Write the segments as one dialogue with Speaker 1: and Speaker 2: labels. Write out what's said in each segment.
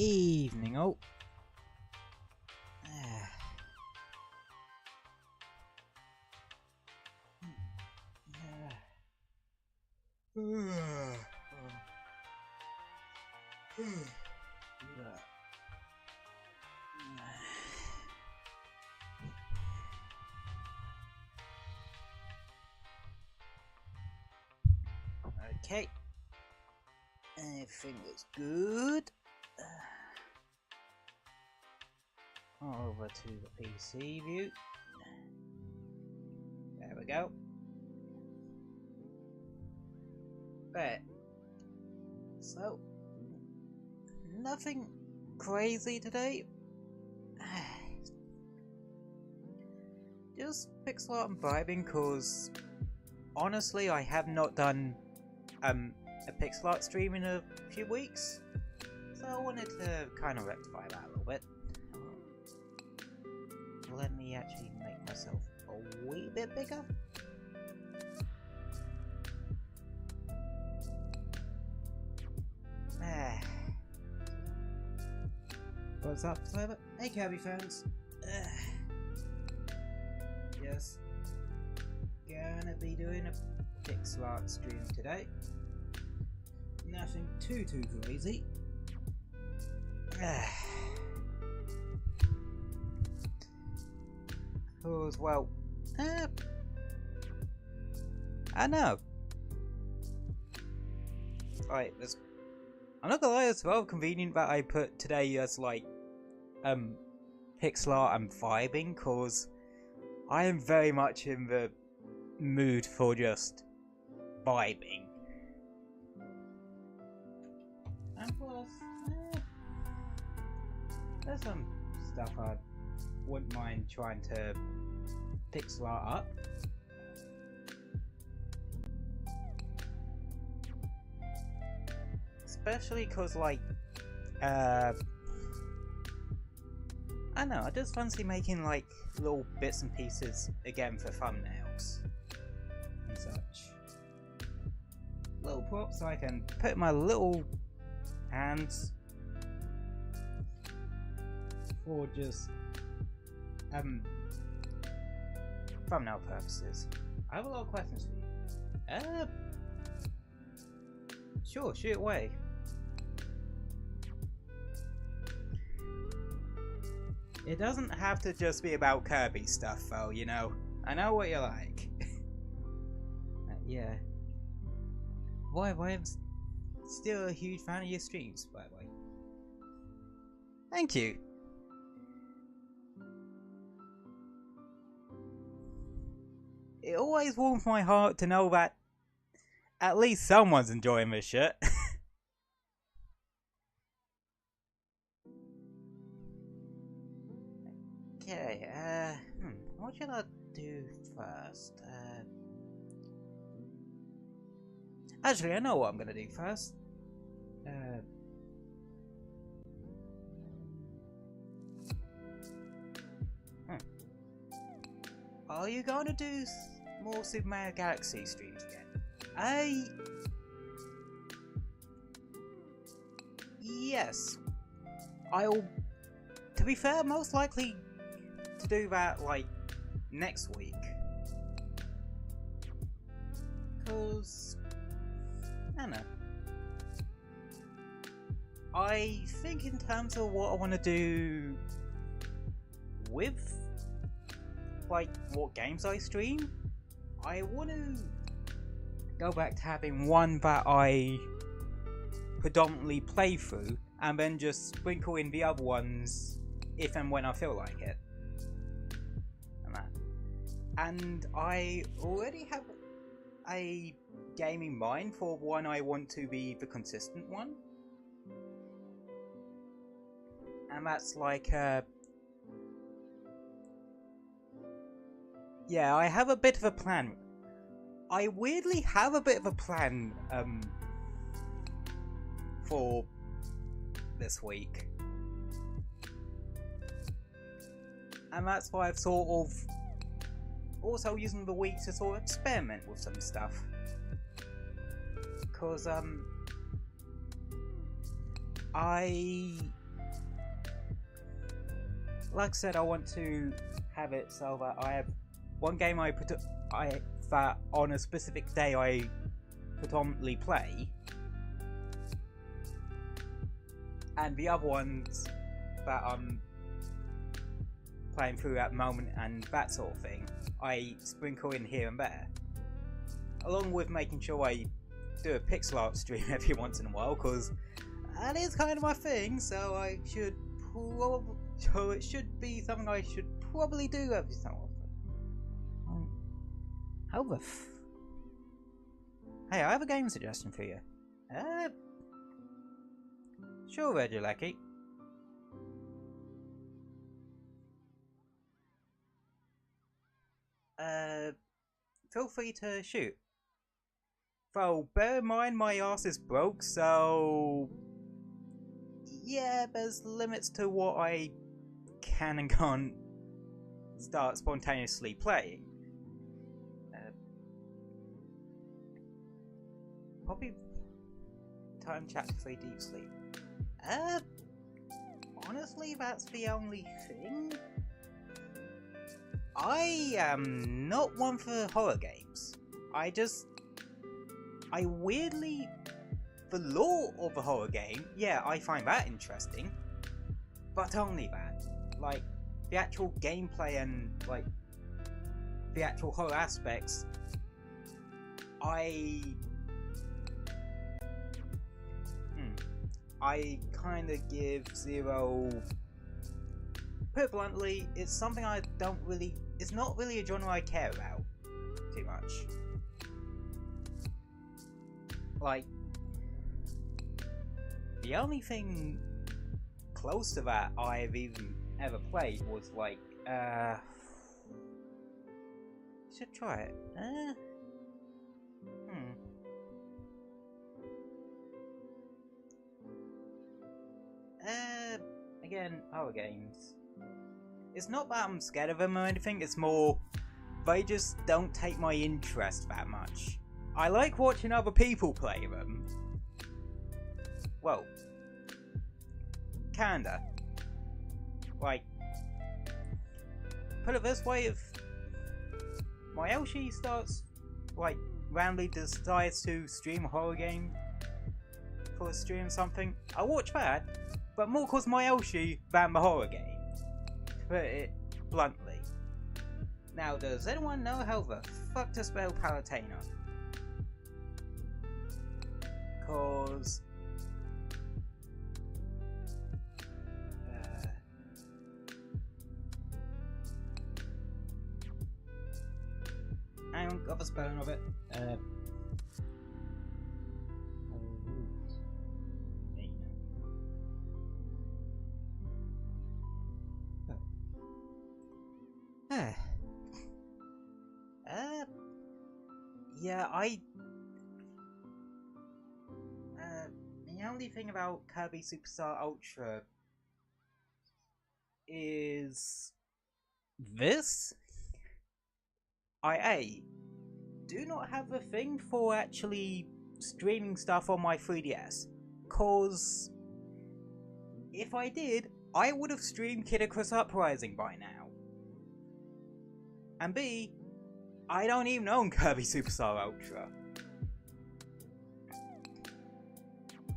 Speaker 1: evening, all. Okay, everything looks good. Over to the PC view. There we go. Right. So, nothing crazy today. Just Pixelart and vibing, cause honestly I have not done a Pixelart stream in a few weeks, so I wanted to kind of rectify that a little bit. Let me actually make myself a wee bit bigger. What's up, Cyber? Hey, Kirby fans. Yes, gonna be doing a Pixelart stream today. Nothing too crazy. Cause, well, I know. Right, I'm not gonna lie, it's well convenient that I put today as like, Pixelart and vibing, cause I am very much in the mood for just vibing. And plus, there's some stuff I wouldn't mind trying to Pixelart up. Especially cause like, I don't know, I just fancy making like little bits and pieces again for thumbnails and such. Little props I can put my little hands for just thumbnail purposes. I have a lot of questions for you. Sure, shoot away. It doesn't have to just be about Kirby stuff though, you know. I know what you like. Yeah. Boy, I'm still a huge fan of your streams, by the way. Thank you. It always warms my heart to know that at least someone's enjoying this shit. Okay, what should I do first? Actually, I know what I'm gonna do first. Are you going to do more Super Mario Galaxy streams again? Yes. I'll, to be fair, most likely to do that like next week. Cause I don't know. I think in terms of what I want to do with like what games I stream, I want to go back to having one that I predominantly play through and then just sprinkle in the other ones if and when I feel like it. And I already have a game in mind for one I want to be the consistent one. And that's like yeah, I have a bit of a plan. I weirdly have a bit of a plan for this week. And that's why I've sort of also using the week to sort of experiment with some stuff. Because I like I said, I want to have it so that I have one game that on a specific day I predominantly play, and the other ones that I'm playing through at the moment and that sort of thing, I sprinkle in here and there. Along with making sure I do a Pixelart stream every once in a while, because that is kind of my thing, so it should be something I should probably do every so often. How the Hey, I have a game suggestion for you. Sure, Reggie. Feel free to shoot. Though, bear in mind my ass is broke, so... yeah, there's limits to what I can and can't start spontaneously playing. Probably time chapter 3 deep sleep. Honestly, that's the only thing. I am not one for horror games. I weirdly, the lore of a horror game, yeah, I find that interesting, but only that. Like, the actual gameplay and, like, the actual horror aspects, I kinda give zero. Put it bluntly, it's something I don't really, it's not really a genre I care about too much. Like, the only thing close to that I've even ever played was like, should try it. Again, horror games. It's not that I'm scared of them or anything, it's more, they just don't take my interest that much. I like watching other people play them. Well, kinda. Like, put it this way, if my Elshi starts, like, randomly decides to stream a horror game for a stream or something, I'll watch that, but more cause my Elshi than the horror game. To put it bluntly. Now, does anyone know how the fuck to spell Palutena? Cause... I haven't got the spelling of it. Yeah, the only thing about Kirby Superstar Ultra is this. I do not have a thing for actually streaming stuff on my 3DS, cause if I did, I would have streamed Kid Icarus Uprising by now. And B, I don't even own Kirby Superstar Ultra.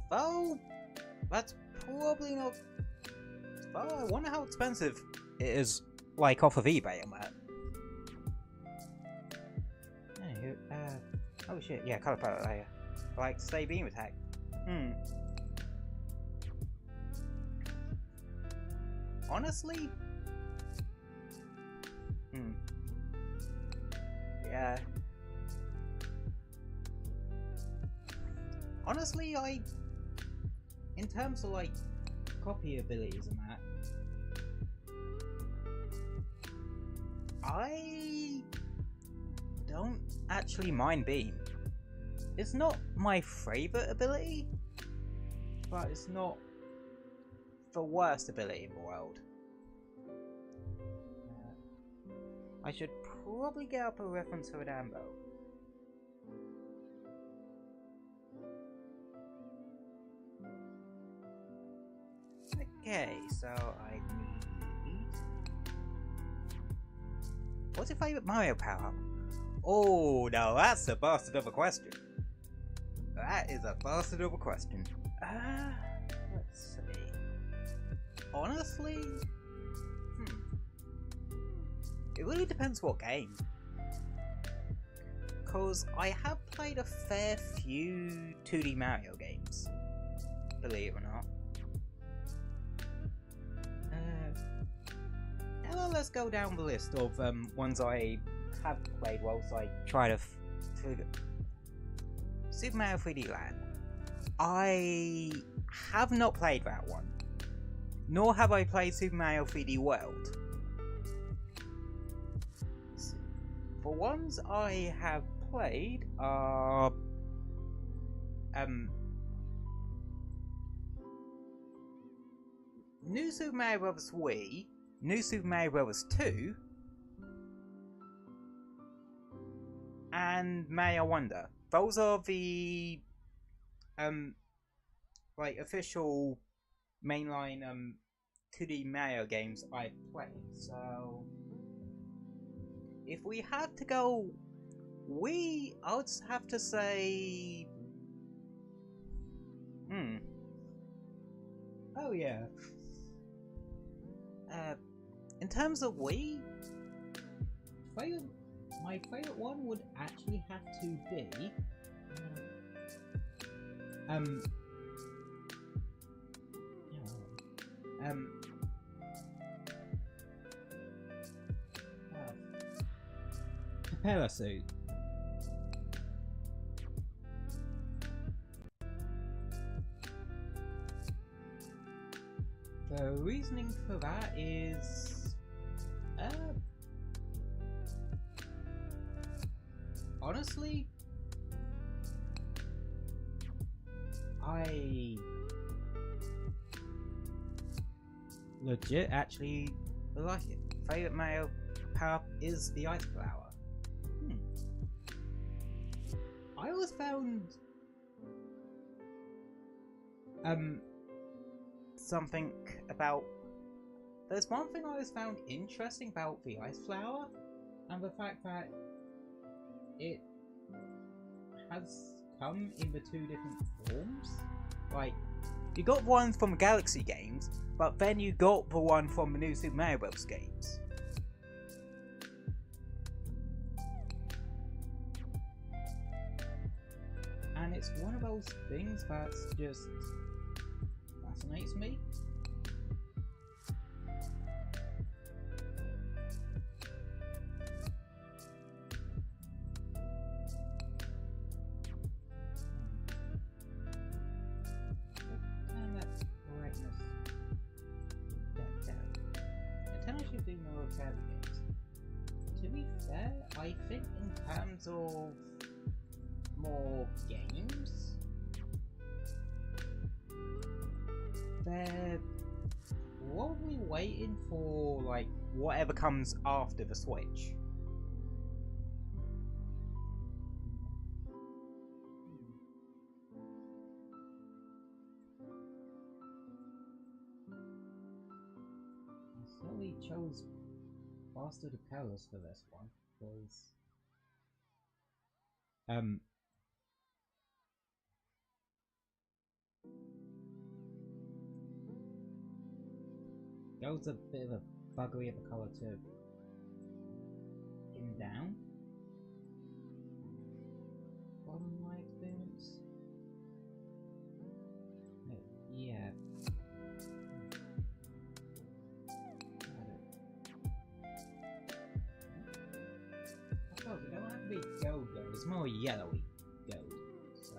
Speaker 1: Though, that's probably not... Though, I wonder how expensive it is, like, off of eBay and that. Oh shit, yeah, color palette layer. Like, stay beam attack. Honestly? Yeah. Honestly, in terms of, like, copy abilities and that, I don't actually mind beam. It's not my favourite ability, but it's not the worst ability in the world. I should probably get up a reference for an ambo. Okay, so I need What's your favourite Mario power? Oh, now that's a bastard of a question. That is a bastard of a question. Let's see. Honestly, it really depends what game. Because I have played a fair few 2D Mario games, believe it or not. Now let's go down the list of ones I have played whilst I try to figure. Super Mario 3D Land. I have not played that one, nor have I played Super Mario 3D World. The ones I have played are New Super Mario Bros. Wii, New Super Mario Bros. 2, and Mario Wonder. Those are the like official mainline 2D Mario games I've played. So if we had to go Wii, I would have to say oh yeah. In terms of Wii, my favourite one would actually have to be Propeller Suit. The reasoning for that is honestly, I legit actually like it. Favorite Mario power is the ice flower. I always found something about. There's one thing I always found interesting about the ice flower, and the fact that it has come in the two different forms. Like, you got one from Galaxy games, but then you got the one from the new Super Mario Bros. Games. And it's one of those things that's just fascinates me. To be fair, I think in terms of more games, they're probably waiting for like whatever comes after the Switch. I certainly chose Bastard of Colors for this one, because gold's a bit of a buggery of a colour to pin down, from my experience. Yeah. Oh, it don't have to be gold though, it's more yellowy gold. So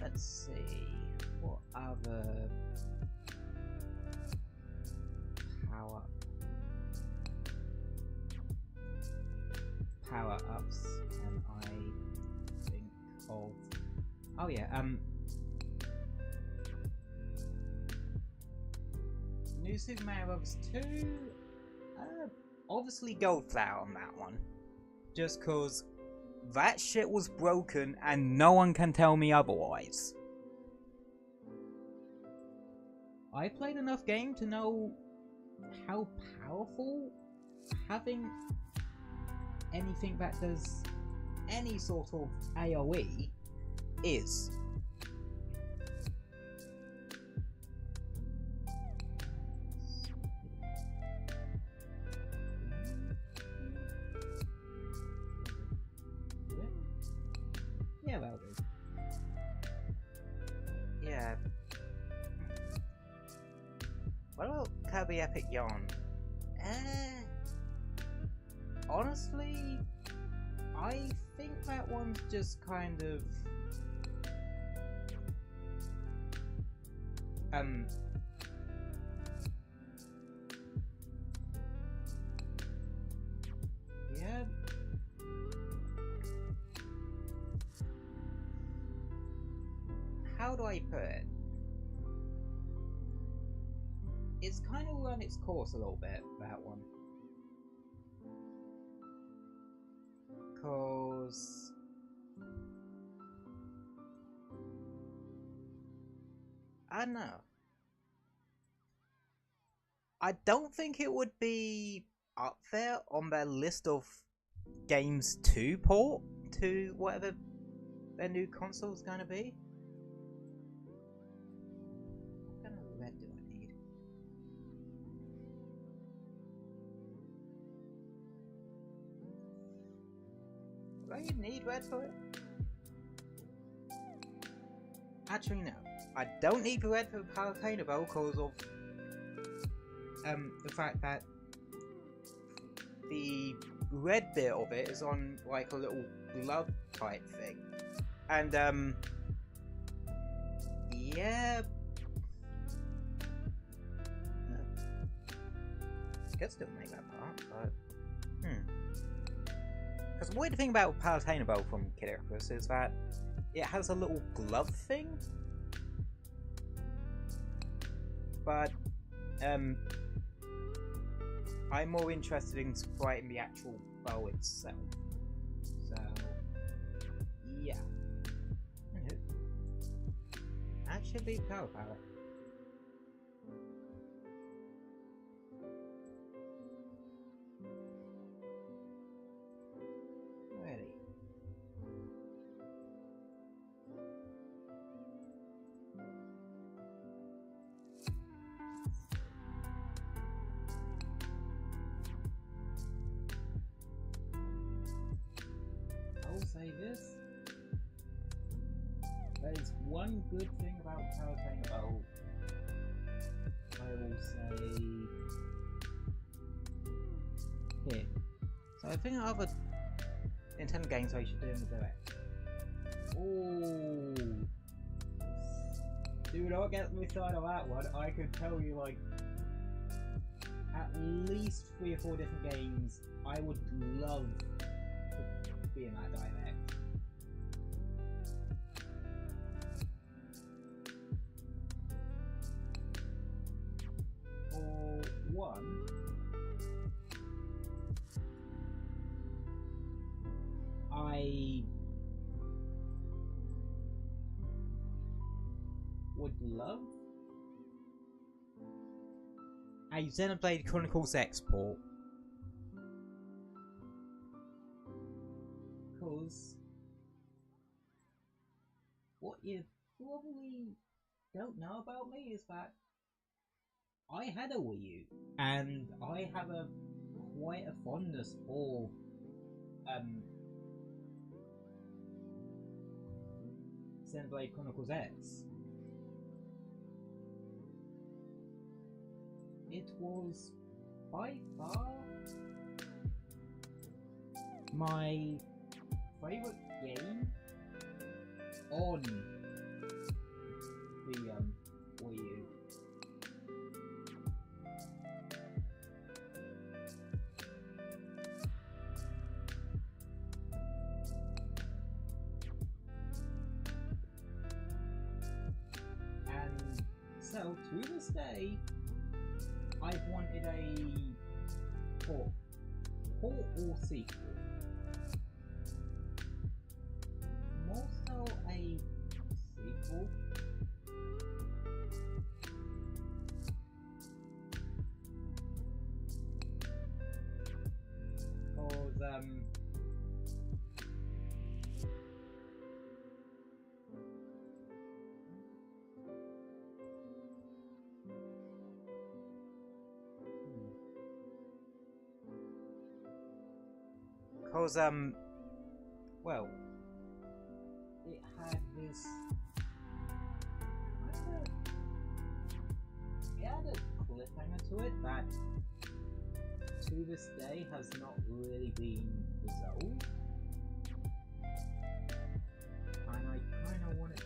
Speaker 1: let's see, what other power-ups can I think of? Oh yeah, New Super Mario Bros. 2, obviously go flat on that one. Just cause that shit was broken and no one can tell me otherwise. I played enough game to know how powerful having anything that does any sort of AoE is. Yeah, that'll do. Yeah. What about Kirby Epic Yarn? Honestly, I think that one's just kind of yeah. How do I put it? It's kind of run its course a little bit, that one. Cause I don't know. I don't think it would be up there on their list of games to port to whatever their new console's gonna be. What kind of red do I need? Do I even need red for it? Actually, no. I don't need red for Palatine Bow because of the fact that the red bit of it is on like a little glove type thing, and yeah, I could still make that part, but because the weird thing about Palatine Bow from Kid Icarus is that it has a little glove thing, but I'm more interested in spriting the actual bow itself. So, yeah. That should be power power. Ready. Say this. There is one good thing about Palatine Bow. I will say here. So I think other Nintendo games I should do in the direct. Ooh. Do not get me started on that one. I could tell you like at least 3 or 4 different games I would love to be in that direct. Or one, I would love a Xenoblade Chronicles export. Because what you probably don't know about me is that I had a Wii U, and I have quite a fondness for Xenoblade Chronicles X. It was by far my favourite game on the Wii U. And so to this day, I've wanted a port
Speaker 2: port or sequel? More so a sequel.
Speaker 1: Cause well,
Speaker 2: It had this. It had a cliffhanger to it that, to this day, has not really been resolved. And I kind of want it to,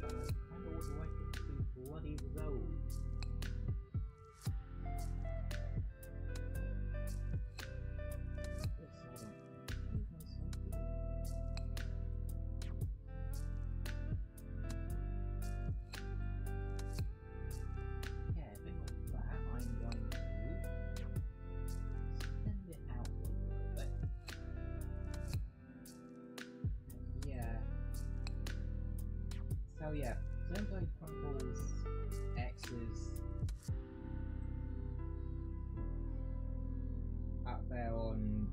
Speaker 2: and I kind of would like it to be bloody resolved. So yeah, Xenoblade Chronicles X is up there on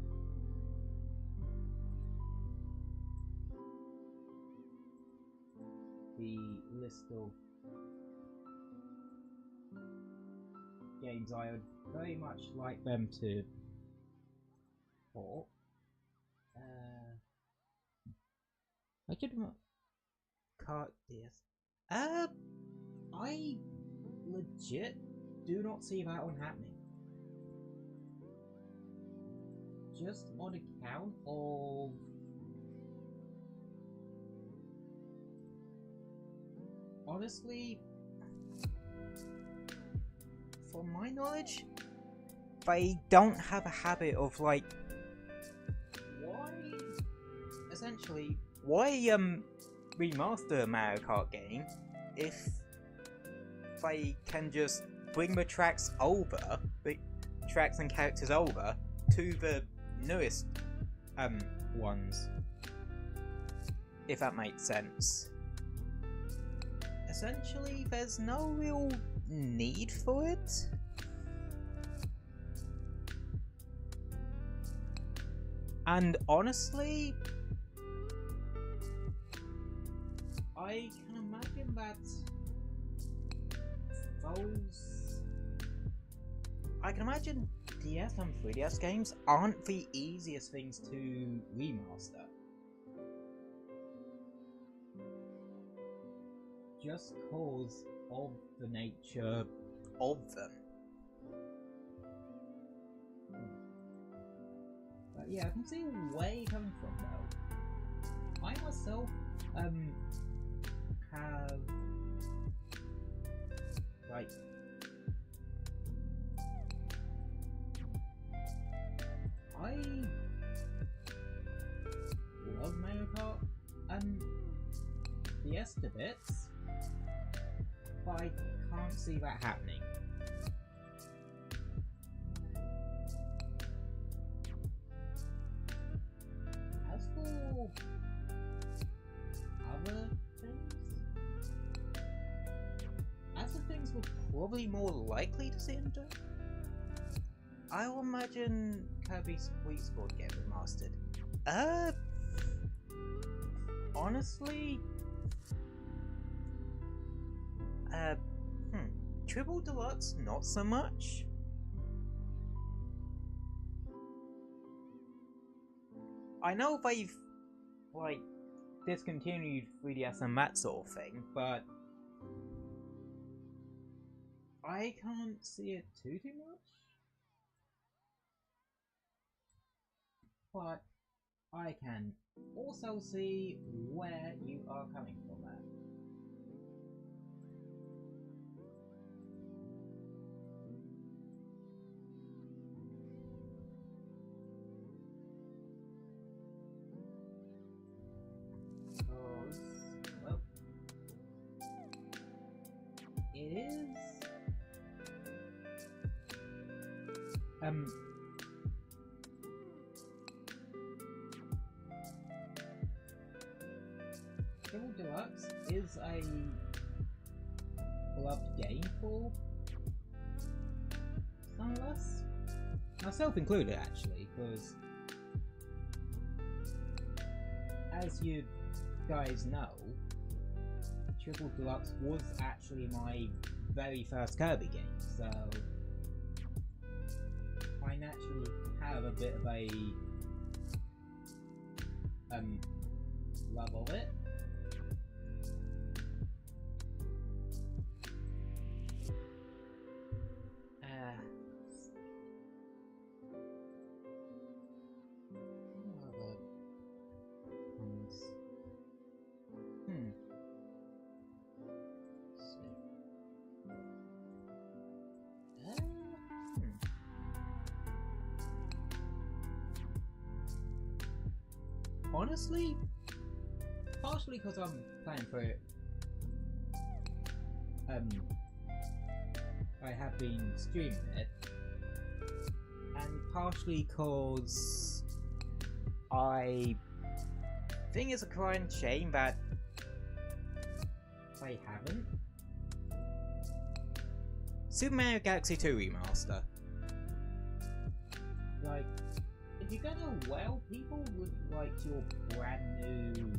Speaker 2: the list of games I would very much like them to port. I could
Speaker 1: can't yes.
Speaker 2: I legit do not see that one happening. Just on account of honestly,
Speaker 1: From my knowledge, they don't have a habit of like why remaster a Mario Kart game if they can just bring the tracks and characters over to the newest ones, if that makes sense. Essentially, there's no real need for it. And honestly,
Speaker 2: I can imagine that those...
Speaker 1: I can imagine DS and 3DS games aren't the easiest things to remaster.
Speaker 2: Just cause of the nature
Speaker 1: of them.
Speaker 2: But yeah, I can see where you're coming from though. I myself have like I love Mario Kart and DS to bits, but I can't see that happening. As for other things,
Speaker 1: Other things we're probably more likely to see him do. I'll imagine Kirby's Sweet Sport get remastered. Honestly, Triple Deluxe, not so much. I know they've, like, discontinued 3DS and that sort of thing, but I can't see it too much. But I can also see where you are coming from there. Well, it is
Speaker 2: beloved game for some of us. Myself included, actually, because as you guys know, Triple Deluxe was actually my very first Kirby game, so I naturally have a bit of a love of it. Honestly, partially because I'm playing for it, I have been streaming it, and partially because I think it's a crying shame that I haven't. Super Mario Galaxy 2 Remaster. Like, if you're gonna wow people with like your brand new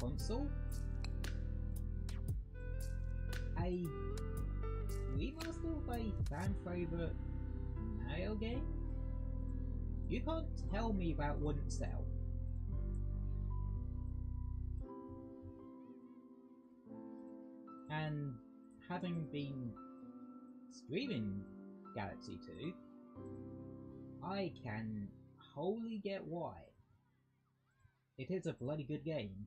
Speaker 2: console, a remaster of a fan favorite Mario game, you can't tell me that wouldn't sell. And having been streaming Galaxy 2, I can wholly get why. It is a bloody good game.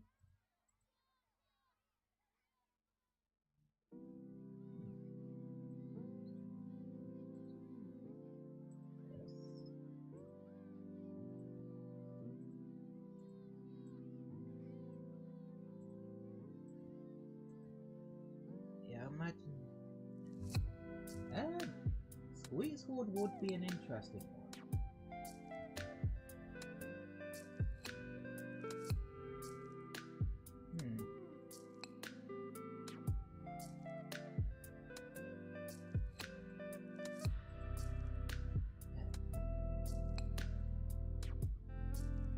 Speaker 2: Yeah, imagine. Squeeze Horde would be an interesting one.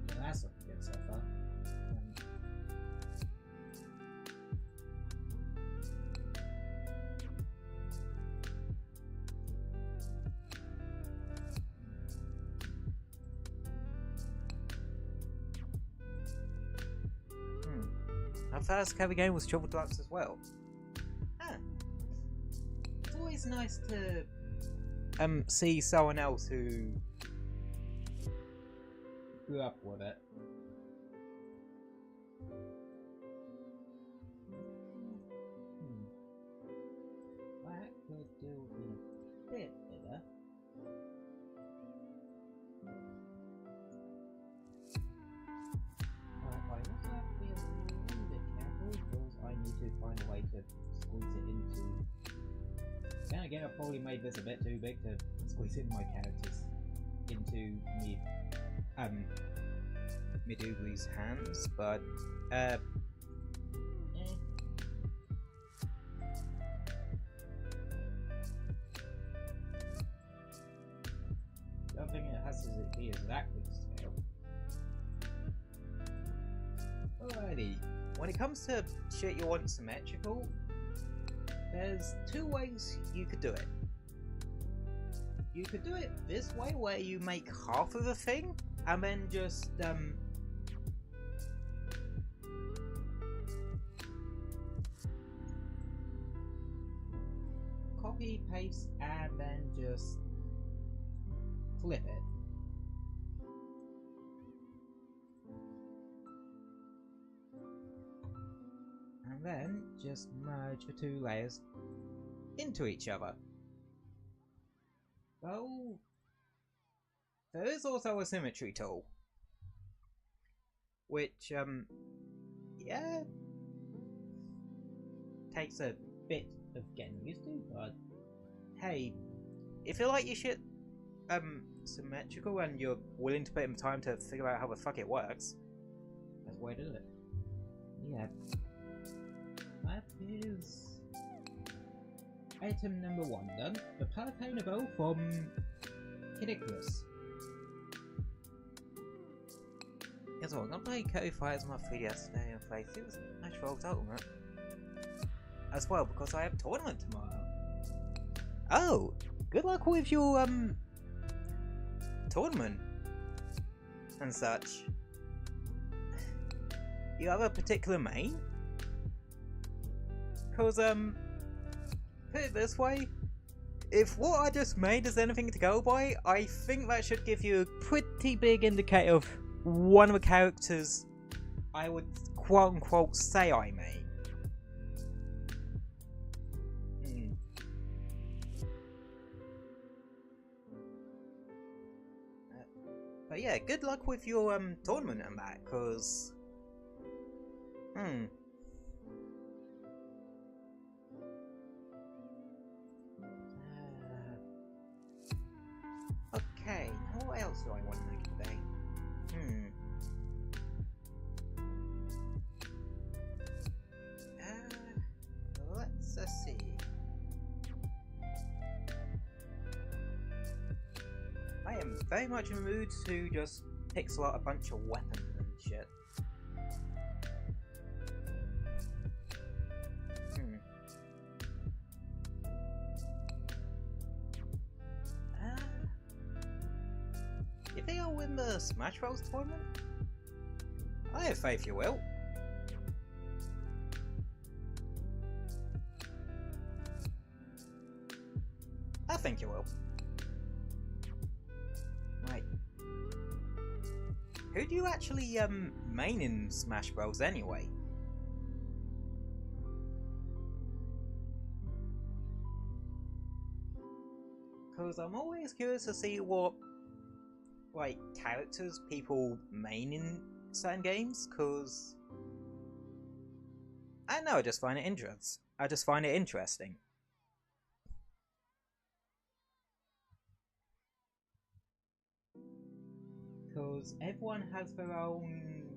Speaker 2: Yeah, that's looking good so far. Our first Kirby game was Triple Deluxe as well. It's always nice to see someone else who grew up with it. That could do with a bit bigger. I also have to be a little bit careful because I need to find a way to squeeze it into. Then again, I probably made this a bit too big to squeeze in my characters into me, Midori's hands, but I don't think it has to be exactly the scale. Alrighty, when it comes to shit you want symmetrical, there's two ways you could do it. You could do it this way, where you make half of the thing, and then just, copy, paste, and then just flip it. And then just merge the two layers into each other. Though there is also a symmetry tool, which yeah, takes a bit of getting used to, but hey, if you like your shit
Speaker 1: symmetrical and you're willing to put in time to figure out how the fuck it works.
Speaker 2: That's why I did it. Yeah. That is item number 1 done. The Palatine bow from Ridiculous.
Speaker 1: Yeah, so I'm gonna play Cody Fighters on my 3DS today and play Super Smash Bros. Ultimate. As well, because I have a tournament tomorrow. Oh! Good luck with your, tournament. And such. You have a particular main? Because, put it this way, if what I just made is anything to go by, I think that should give you a pretty big indicator of one of the characters I would quote-unquote say I made. But yeah, good luck with your tournament and that, cause okay, what else do I want to make today? Let's see. I am very much in the mood to just pixel out a bunch of weapons and shit. You think I'll win the Smash Bros. Tournament? I have faith you will. I think you will. Right. Who do you actually main in Smash Bros. Anyway? Because I'm always curious to see what like characters people main in certain games, because I don't know, I just find it interesting. Because everyone has their own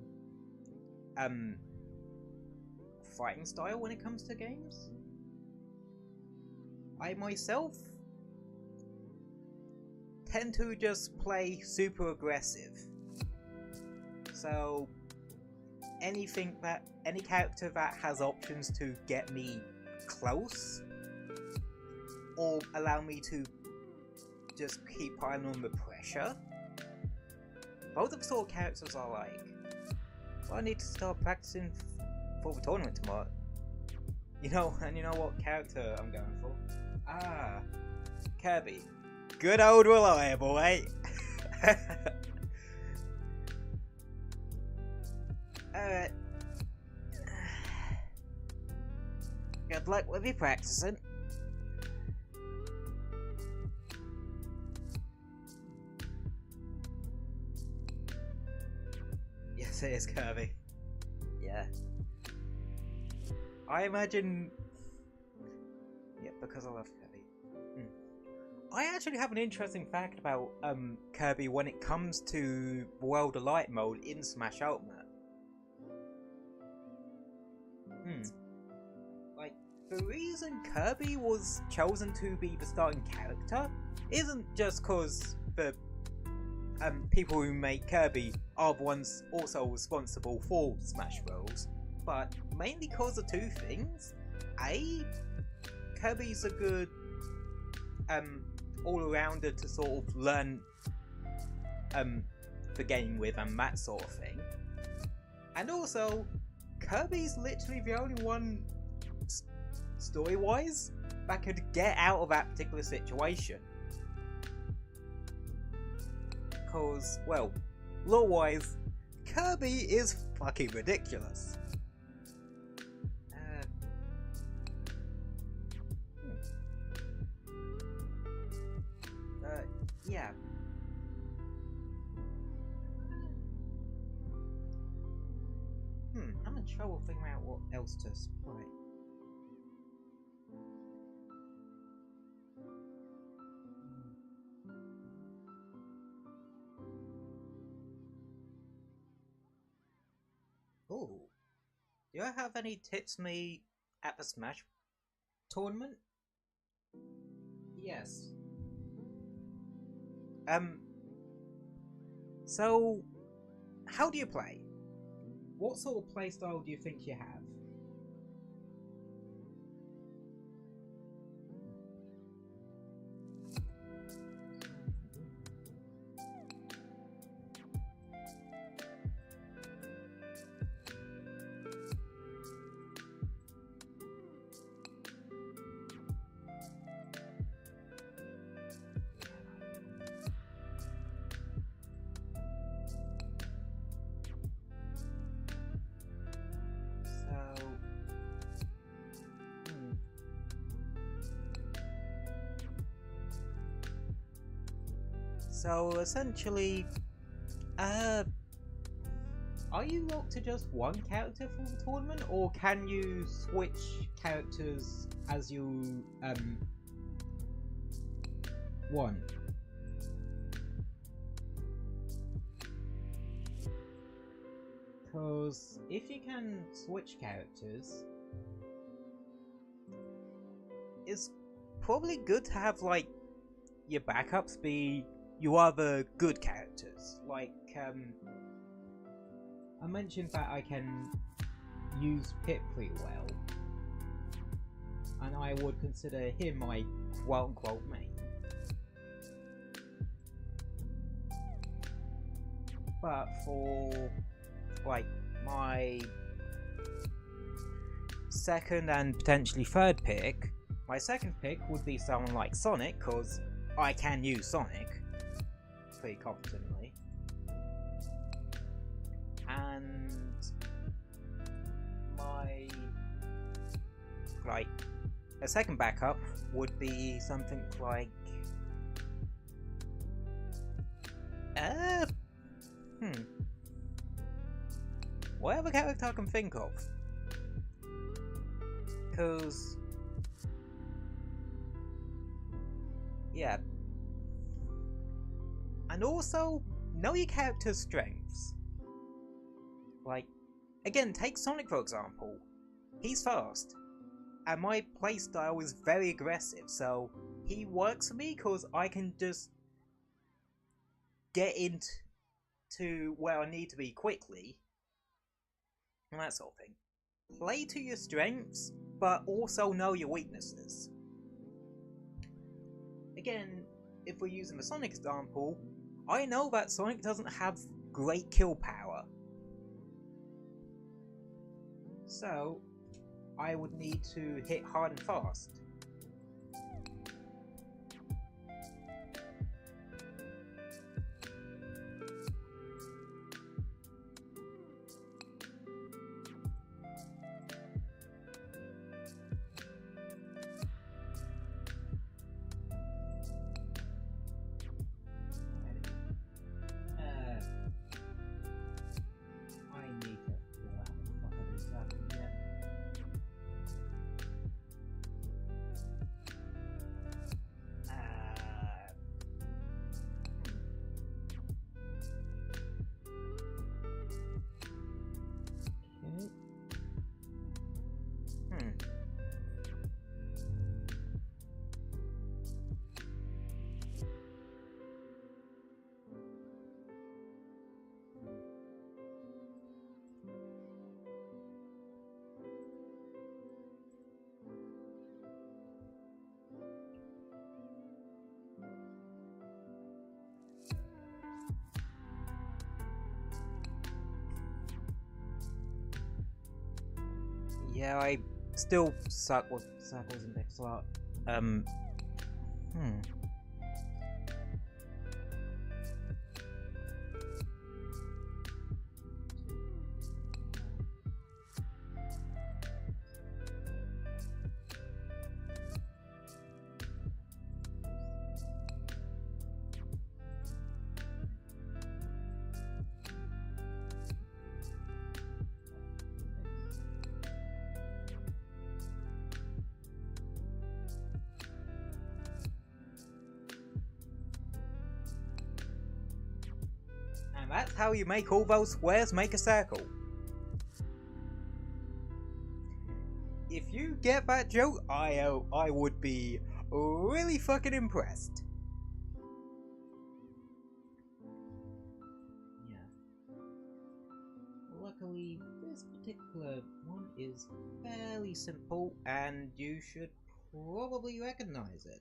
Speaker 1: fighting style when it comes to games. I myself tend to just play super aggressive. So any character that has options to get me close or allow me to just keep piling on the pressure, both of the sort of characters I like. So I need to start practicing for the tournament tomorrow. You know what character I'm going for? Ah, Kirby. Good old reliable, eh? Alright. Good luck with your practicing. Yes, it is Kirby. Yeah. I imagine... Yeah, because I love Kirby. I actually have an interesting fact about Kirby when it comes to World of Light mode in Smash Ultimate. Like, the reason Kirby was chosen to be the starting character isn't just because the people who make Kirby are the ones also responsible for Smash Bros, but mainly because of two things. A, Kirby's a good all-arounder to sort of learn the game with and that sort of thing. And also, Kirby's literally the only one, story-wise, that could get out of that particular situation. Because, well, lore-wise, Kirby is fucking ridiculous. Yeah. I'm in trouble figuring out what else to play.
Speaker 2: Oh, do you have any tips for me at the Smash tournament? Yes.
Speaker 1: So, how do you play?
Speaker 2: What sort of playstyle do you think you have?
Speaker 1: So essentially,
Speaker 2: are you locked to just one character for the tournament, or can you switch characters as you want? Because if you can switch characters,
Speaker 1: it's probably good to have like your backups be your other good characters. Like,
Speaker 2: I mentioned that I can use Pip pretty well, and I would consider him my quote-unquote main.
Speaker 1: But for like my second and potentially third pick, my second pick would be someone like Sonic, because I can use Sonic pretty competently. And my a second backup would be something like whatever character I can think of, because yeah. And also, know your character's strengths. Like, again, take Sonic for example. He's fast, and my playstyle is very aggressive, so he works for me because I can just get into where I need to be quickly, and that sort of thing. Play to your strengths, but also know your weaknesses. Again, if we're using the Sonic example, I know that Sonic doesn't have great kill power. So, I would need to hit hard and fast. Yeah, I still suck with circles in Pixelart. And that's how you make all those squares make a circle. if you get that joke, I would be really fucking impressed.
Speaker 2: Yeah. Luckily, this particular one is fairly simple, and you should probably recognize it.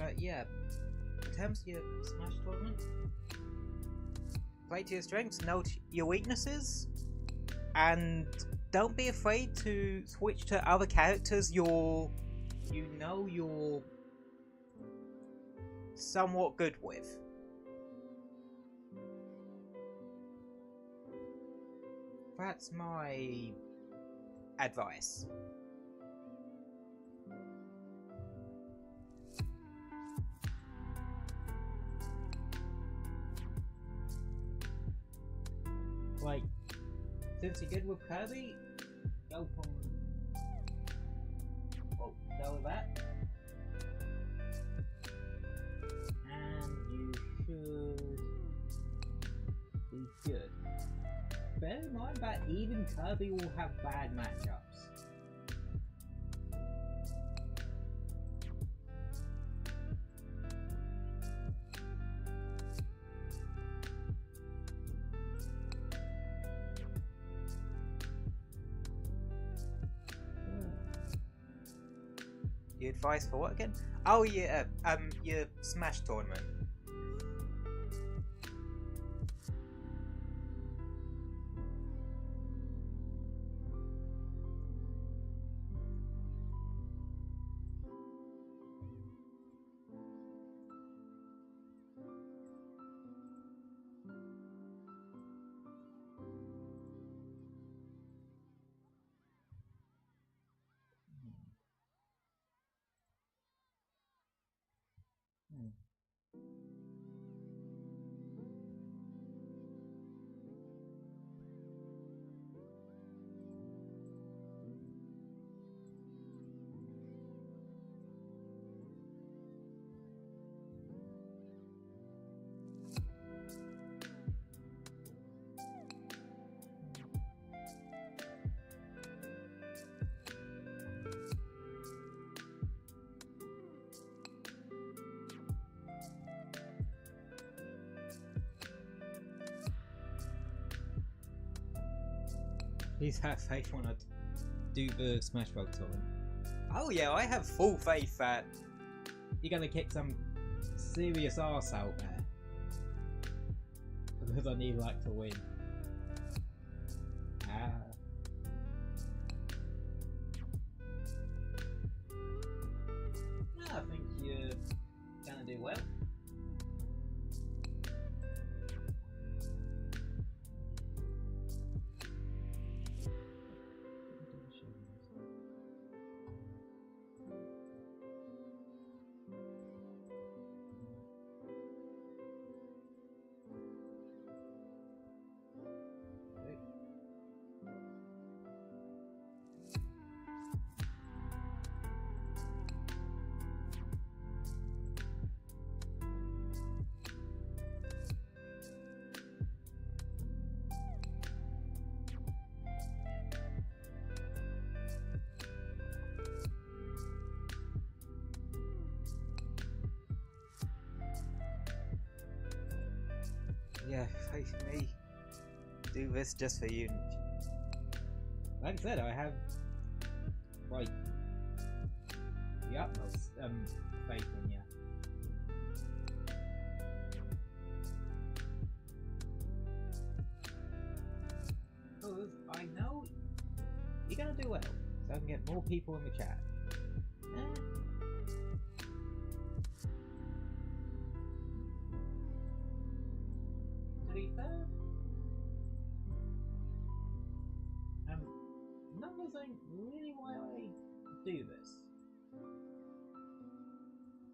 Speaker 2: But yeah, in terms of your Smash tournament,
Speaker 1: Play to your strengths, note your weaknesses, and don't be afraid to switch to other characters you're somewhat good with.
Speaker 2: that's my
Speaker 1: Advice.
Speaker 2: like. Since you're good with Kirby, go for go with that. And you should be good. Bear in mind that even Kirby will have bad matchups.
Speaker 1: Your advice for what again? Oh yeah, your Smash tournament.
Speaker 2: Please have faith when I do the Smash Bros. Tournament.
Speaker 1: Oh yeah, I have full faith that
Speaker 2: You're gonna kick some serious arse out there. Because I need luck to win. I think you're gonna do well.
Speaker 1: yeah, faith in me. Do this just for you.
Speaker 2: Like I said, I have like the utmost faith in you. Because I know you're gonna do well, so I can get more people in the chat. To be fair, numbers ain't really why I do this.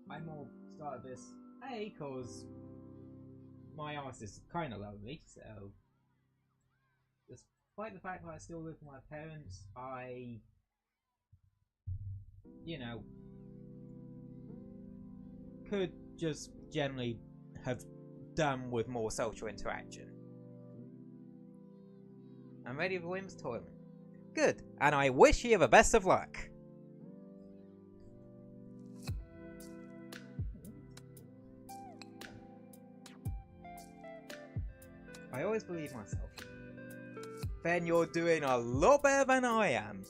Speaker 2: I more started this cause my arse is kinda lonely, so despite the fact that I still live with my parents, I, you know, could just generally have done with more social interaction. I'm ready for Williams tournament. Good, and I wish you the best of luck. I always believe myself. Then you're doing a lot better than I am.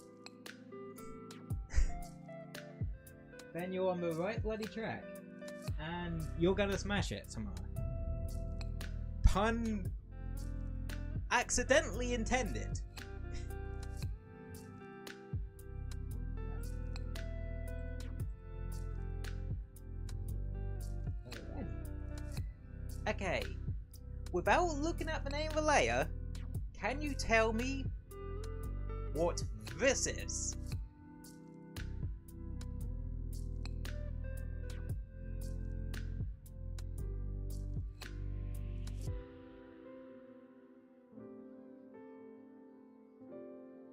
Speaker 2: Then you're on the right bloody track. And you're gonna smash it tomorrow. Pun accidentally intended. Okay, without looking at the name of the layer, can you tell me what this is?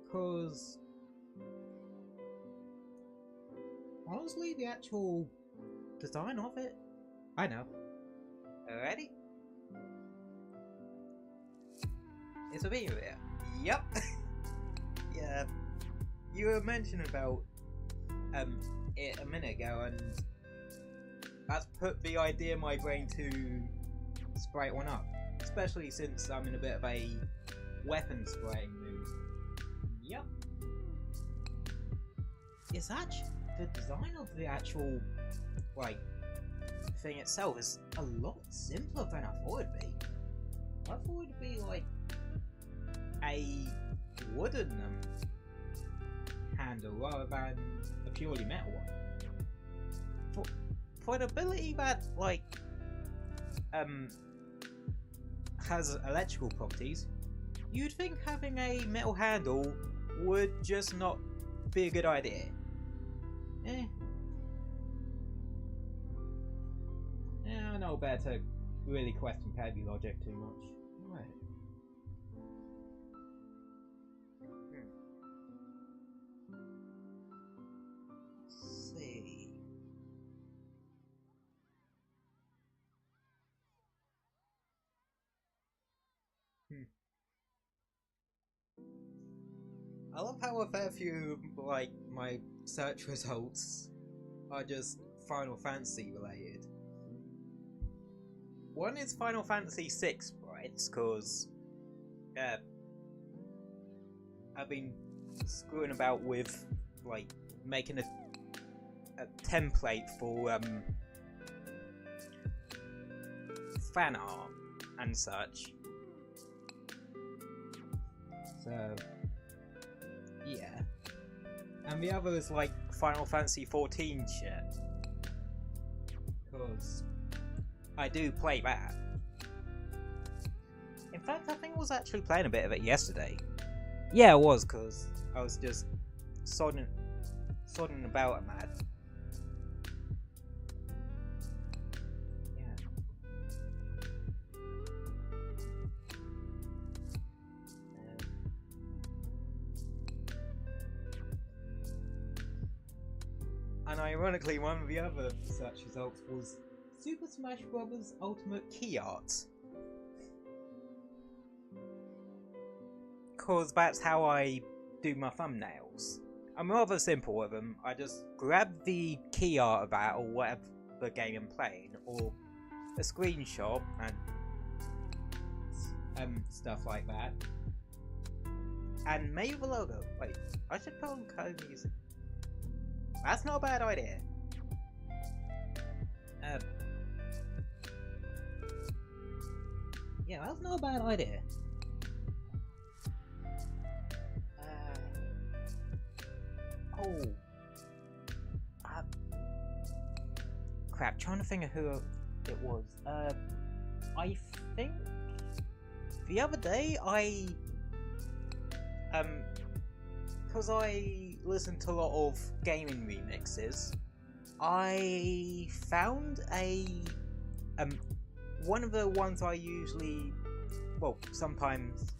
Speaker 2: Because honestly, the actual design of it, I know. Ready? It's a video here. Yep. Yeah. You were mentioning about it a minute ago, and that's put the idea in my brain to spray one up. Especially since I'm in a bit of a weapon spraying mood. Yep. It's actually the design of the actual thing itself is a lot simpler than I thought it'd be. I thought it'd be like a wooden handle rather than a purely metal one. For an ability that has electrical properties, you'd think having a metal handle would just not be a good idea. I know better to really question Peggy logic too much. Right. Let's see. I love how a fair few my search results are just Final Fantasy related. One is Final Fantasy VI sprites, because I've been screwing about with making a template for fan art and such. So yeah, and the other is Final Fantasy XIV shit, because I do play that. In fact, I think I was actually playing a bit of it yesterday. Yeah, I was, because I was just sodding about a mad. Yeah. And ironically, one of the other search results was Super Smash Bros. Ultimate Key Art. Cause that's how I do my thumbnails. I'm rather simple with them. I just grab the key art of that or whatever game I'm playing, or a screenshot and stuff like that. And maybe the logo. Wait, I should put on code music.
Speaker 1: That's not a bad idea.
Speaker 2: Yeah, that's not a bad idea.
Speaker 1: Oh. Crap, trying to think of who it was. I think the other day because I listened to a lot of gaming remixes, I found one of the ones I usually, well, sometimes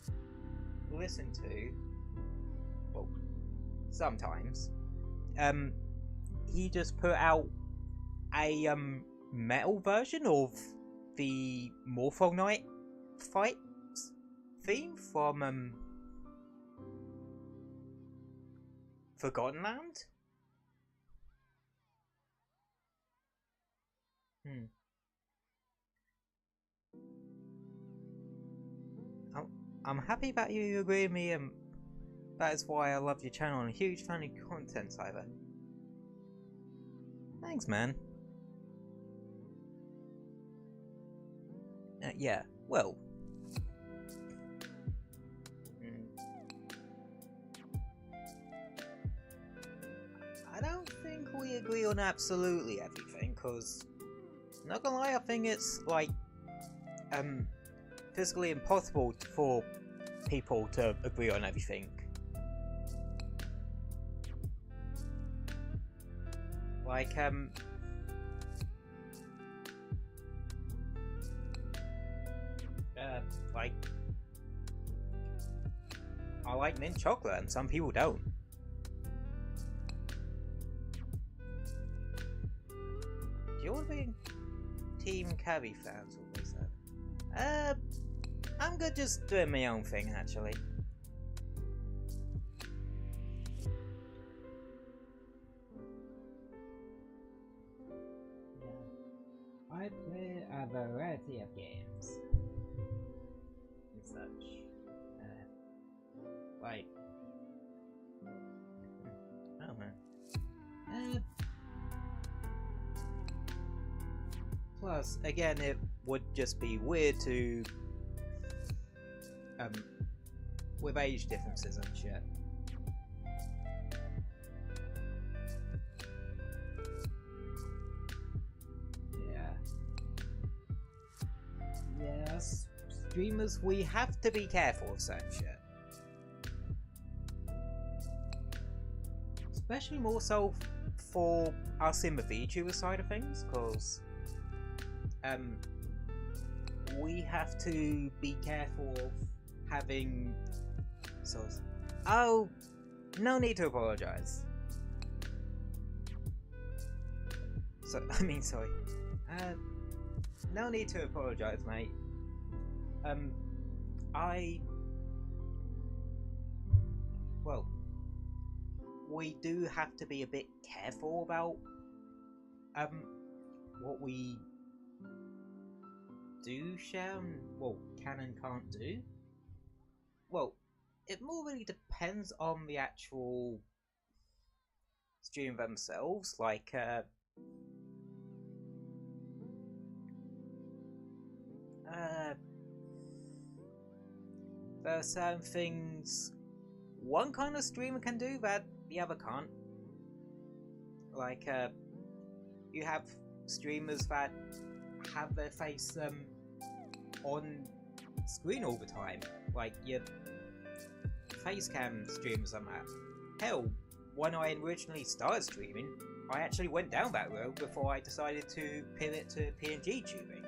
Speaker 1: listen to, well, sometimes, he just put out a metal version of the Morpho Knight fight theme from Forgotten Land. I'm happy that you agree with me, and that is why I love your channel and a huge fan of your content, Cyber. Thanks, man. Yeah, well. I don't think we agree on absolutely everything, because, not gonna lie, I think it's, like, physically impossible for people to agree on everything. Like, like, I like mint chocolate and some people don't. Do you want to be Team Cabby fans or what is that? I'm good just doing my own thing, actually.
Speaker 2: Yeah. I play a variety of games and such. Like,
Speaker 1: Oh man. Plus, again, it would just be weird to with age differences and shit.
Speaker 2: yeah.
Speaker 1: Yes, streamers, we have to be careful of certain shit. Especially more so for us in the VTuber side of things, because we have to be careful of having oh, no need to apologize. So sorry. No need to apologize, mate. Well, we do have to be a bit careful about what we do share and, well, can and can't do. Well, it more really depends on the actual stream themselves, like there are certain things one kind of streamer can do that the other can't. Like, you have streamers that have their face on screen all the time, like your face cam streamers on that. Hell, when I originally started streaming, I actually went down that road before I decided to pivot to PNG tubing.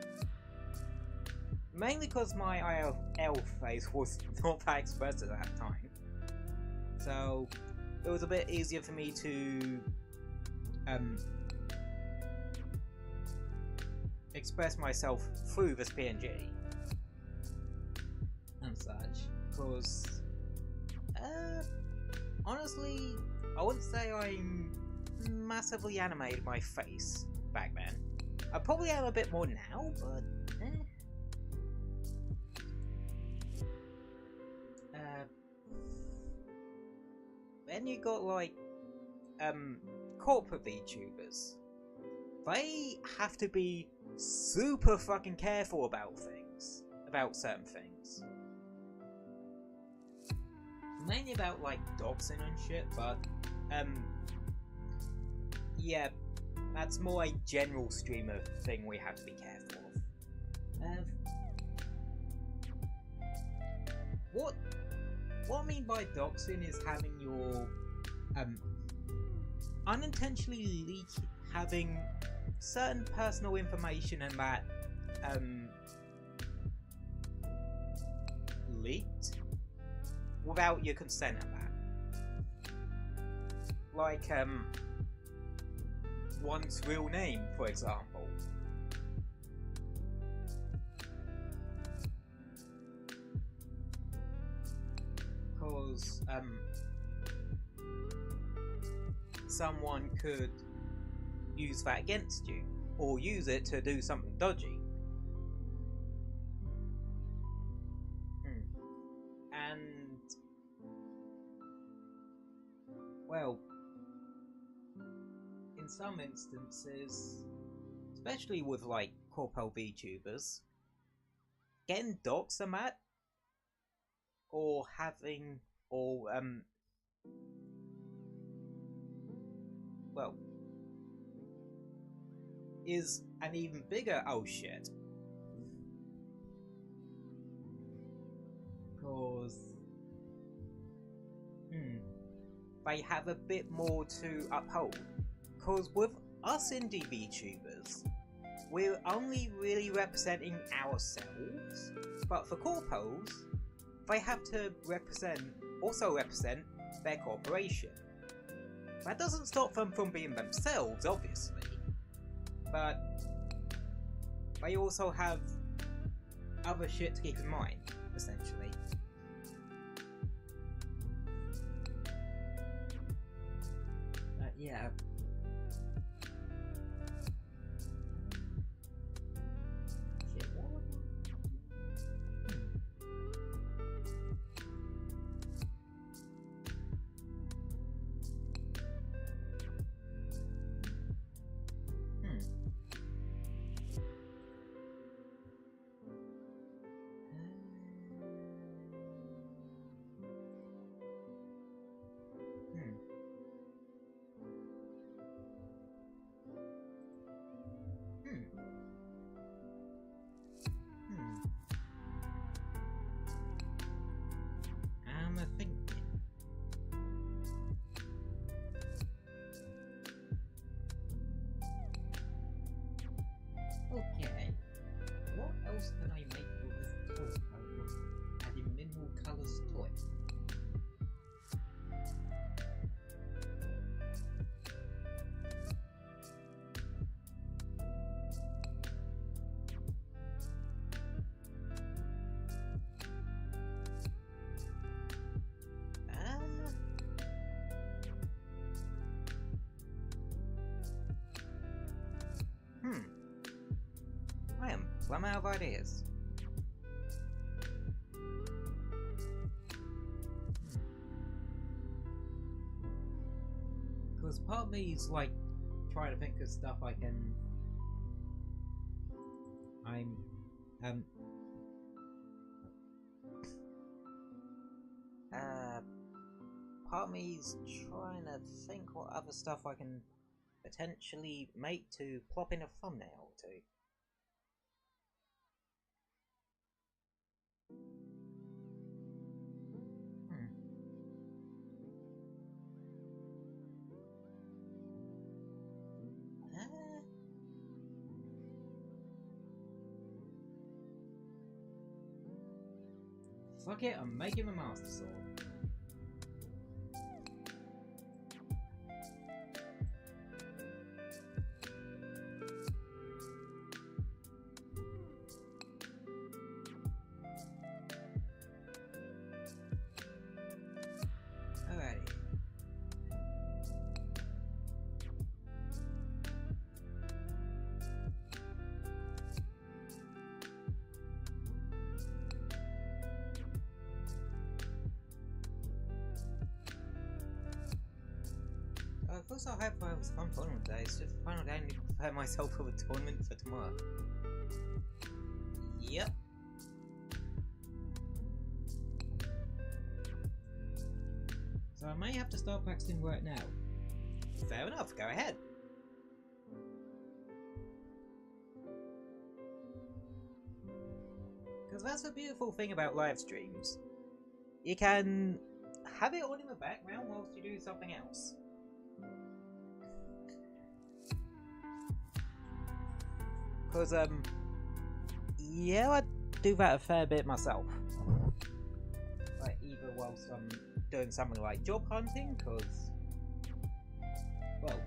Speaker 1: Mainly because my IRL face was not that expressed at that time. So, it was a bit easier for me to express myself through this PNG and such, because honestly, I wouldn't say I'm massively animated my face back then. I probably am a bit more now, but then you got like corporate VTubers, they have to be super fucking careful about things, about certain things. Mainly about like doxing and shit, but yeah, that's more a general streamer thing we have to be careful of. What I mean by doxing is having your unintentionally having certain personal information and that leaked without your consent and that. Like one's real name, for example. Because someone could use that against you, or use it to do something dodgy. And well, in some instances, especially with like corpo VTubers, getting doxed and that, or having, or well, is an even bigger oh shit. Because they have a bit more to uphold. Because with us indie VTubers, we're only really representing ourselves, but for corpos, they have to also represent their corporation. That doesn't stop them from being themselves, obviously, but they also have other shit to keep in mind, essentially. Yeah. Shit, what? I'm thinking. Okay, what else can I make with this toy? Adding mineral colours to it. I am plumb out of ideas. Because part of me is like trying to think of stuff I can. Part of me is trying to think what other stuff I can potentially make to plop in a thumbnail or two. Fuck it, I'm making a master sword. Alrighty.
Speaker 2: course I'll have some fun with that. It's just final day. I need to prepare myself for the tournament for tomorrow. Yep. So I may have to start practicing right now. Fair enough, go ahead. Because that's the beautiful thing about live streams. You can have it on in the background whilst you do something else. Because, yeah, I do that a fair bit myself. Like, either whilst I'm doing something like job hunting, because, well,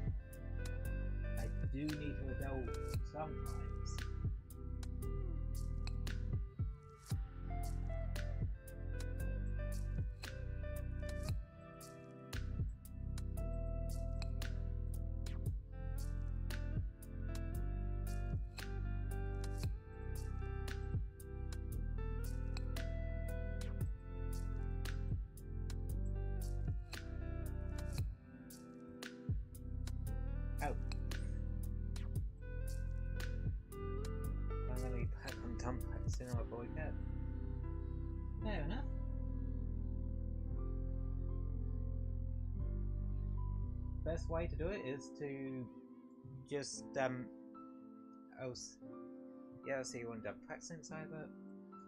Speaker 2: I do need to indulge sometimes. Fair enough. Best way to do it is to just yeah, so you want to practice inside that.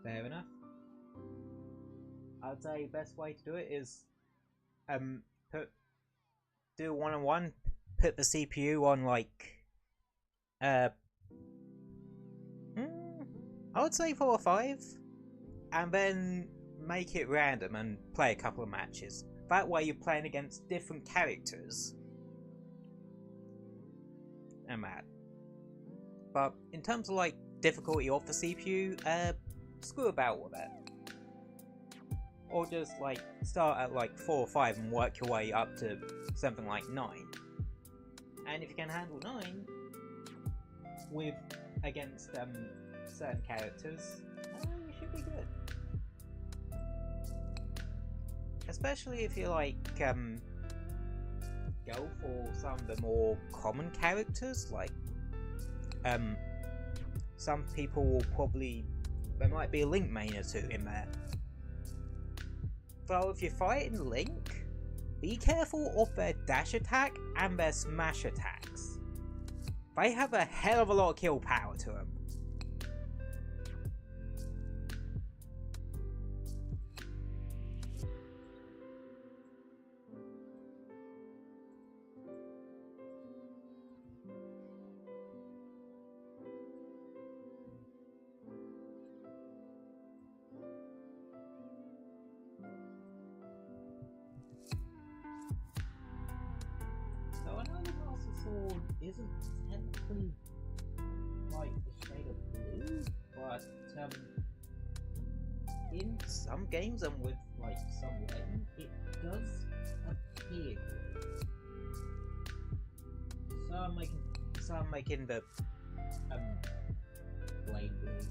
Speaker 2: Fair enough. I'd say best way to do it is do one-on-one, put the CPU on like I would say 4 or 5, and then make it random and play a couple of matches. That way you're playing against different characters. And that. But in terms of like difficulty of the CPU, screw about with it. Or just like start at like 4 or 5 and work your way up to something like 9. And if you can handle 9 with against certain characters, you should be good. Especially if you like go for some of the more common characters, like some people will probably, there might be a Link main or 2 in there. So if you're fighting Link, be careful of their dash attack and their smash attacks. They have a hell of a lot of kill power to them. Isn't technically like a shade of blue, but in some games and with like some lighting, it does appear blue. So I'm making the blade blue.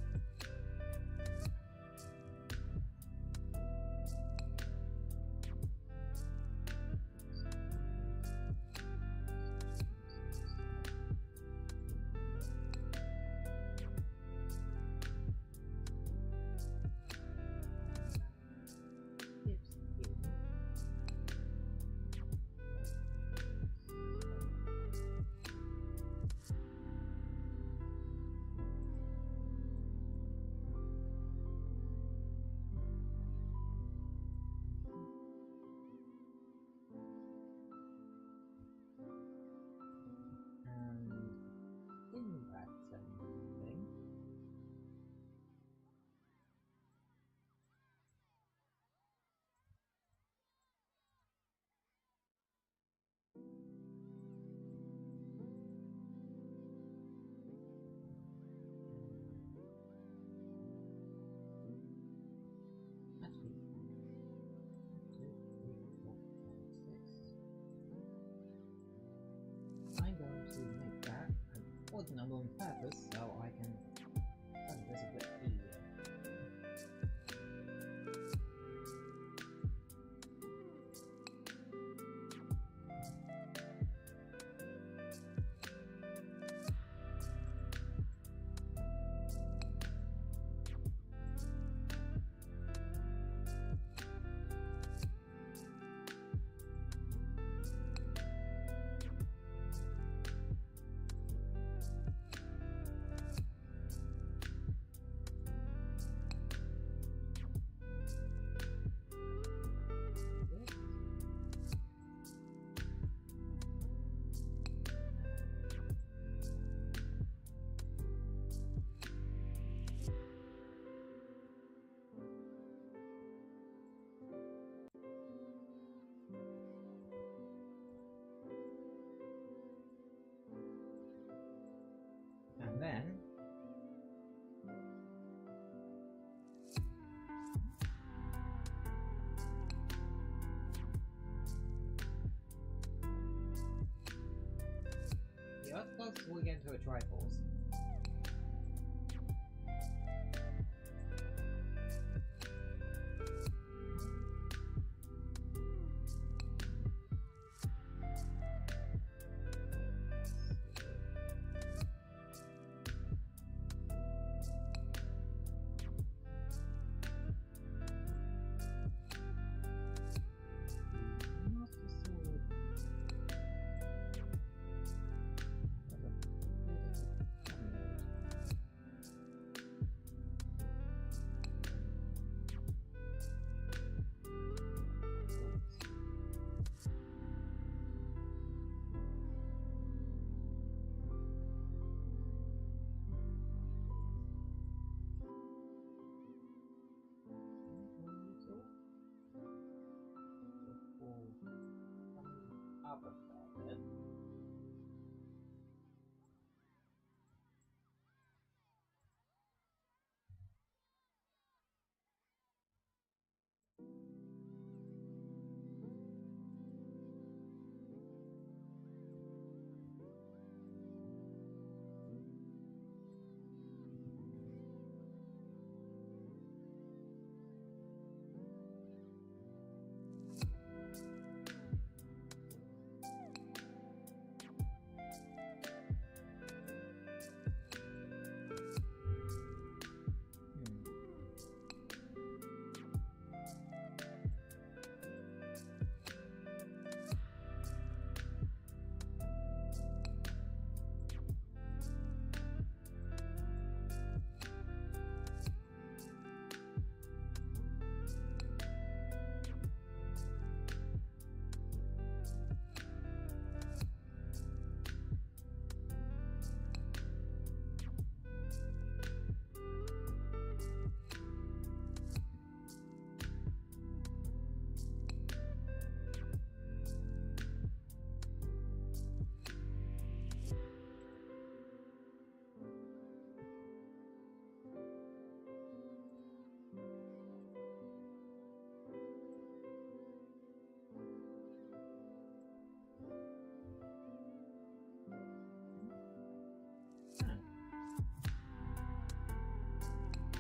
Speaker 2: Number on purpose so I can find this a bit easier. before we get into a Triforce.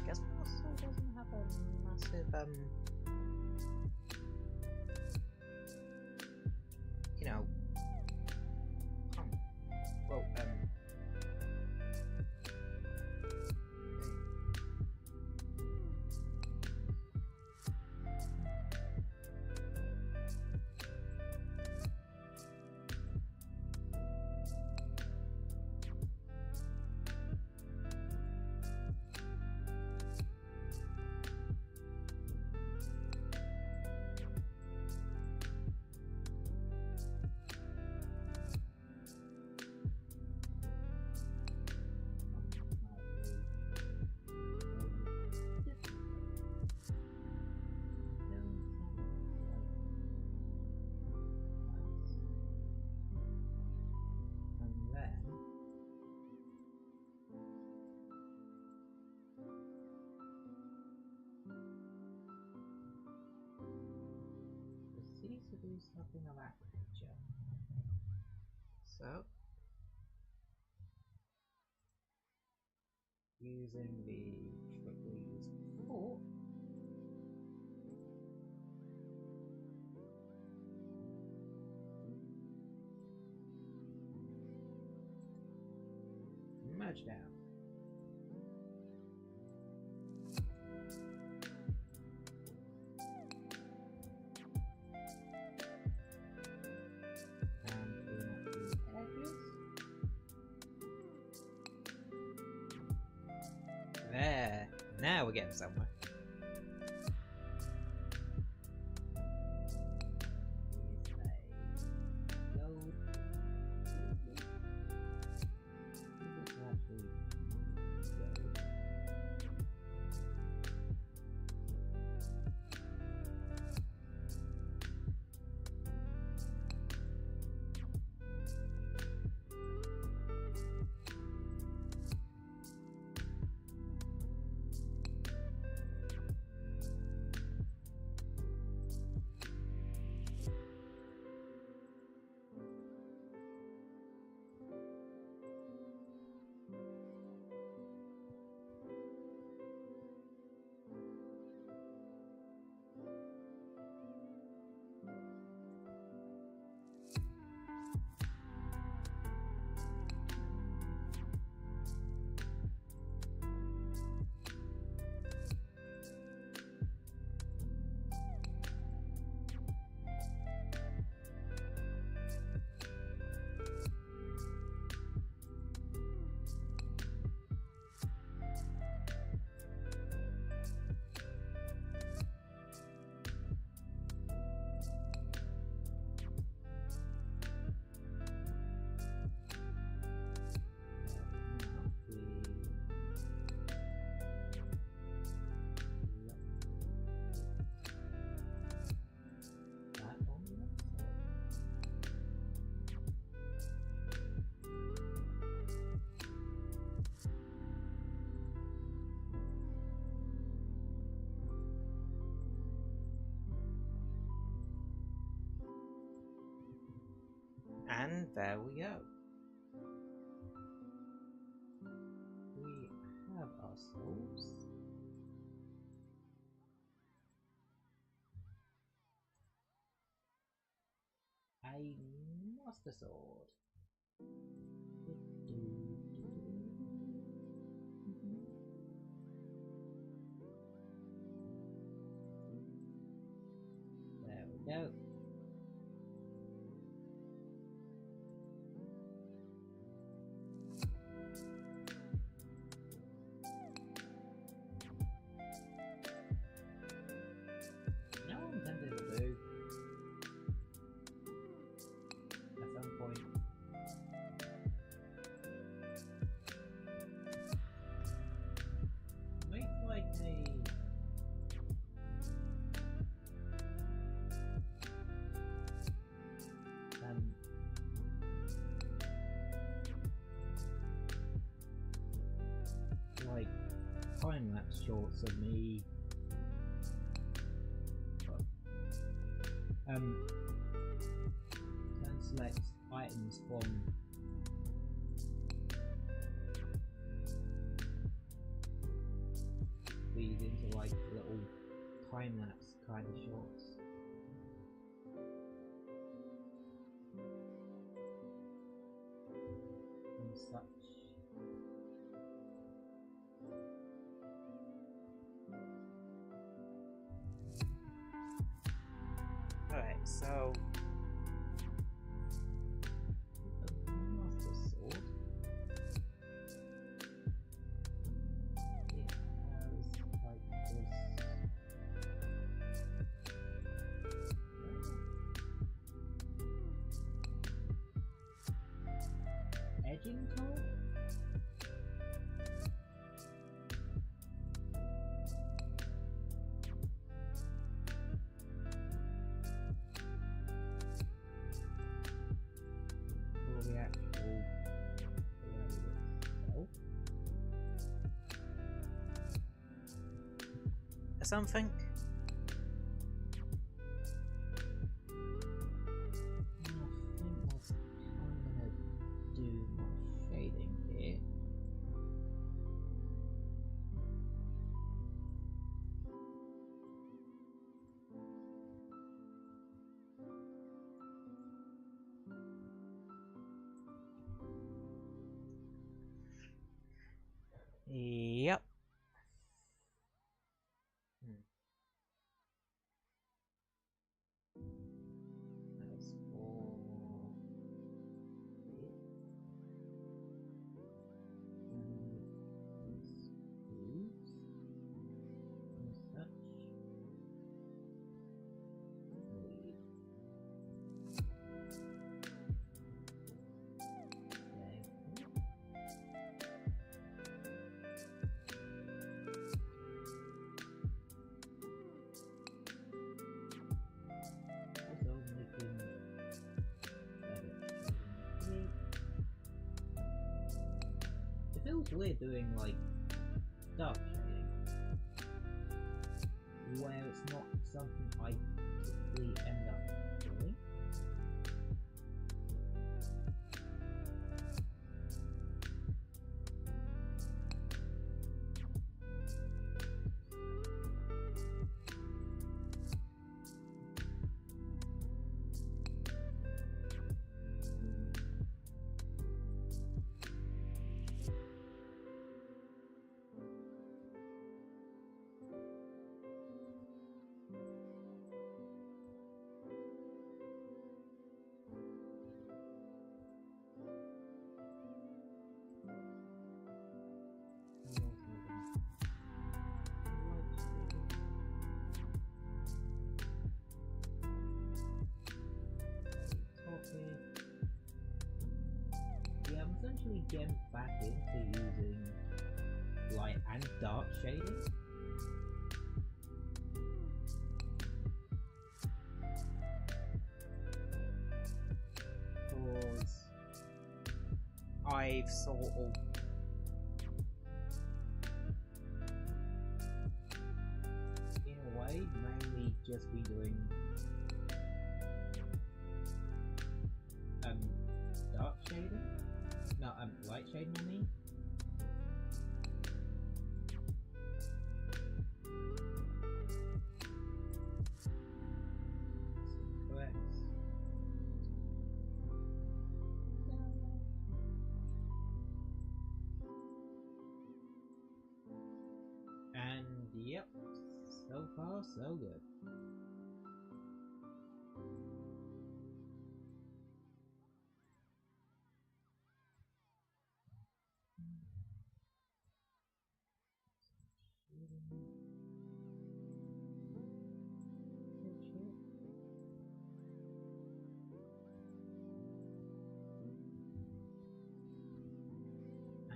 Speaker 1: Guess Muscle doesn't have a massive, you know, well,
Speaker 2: to do something of that nature. So, using the trick we used before, merge down. There, now we're getting somewhere. And there we go. We have ourselves a master sword. There we go. Now I'm tempted to do at some point make like like time-lapse shorts of me and select items from these into like little time-lapse kind of shorts. And such.
Speaker 1: Alright, so
Speaker 2: Master sword. It has like this. Edging tool? Or the actual itself?
Speaker 1: something.
Speaker 2: I think that's I'm gonna do my shading here.
Speaker 1: Yep.
Speaker 2: That's for it. And this moves and such. It feels weird doing like dark shading where it's not something I typically end up doing. Yeah, I'm essentially getting back into using light and dark shading.
Speaker 1: Because I've sort of
Speaker 2: in a way mainly just be doing light shading on me. Quirks. And yep, so far so good.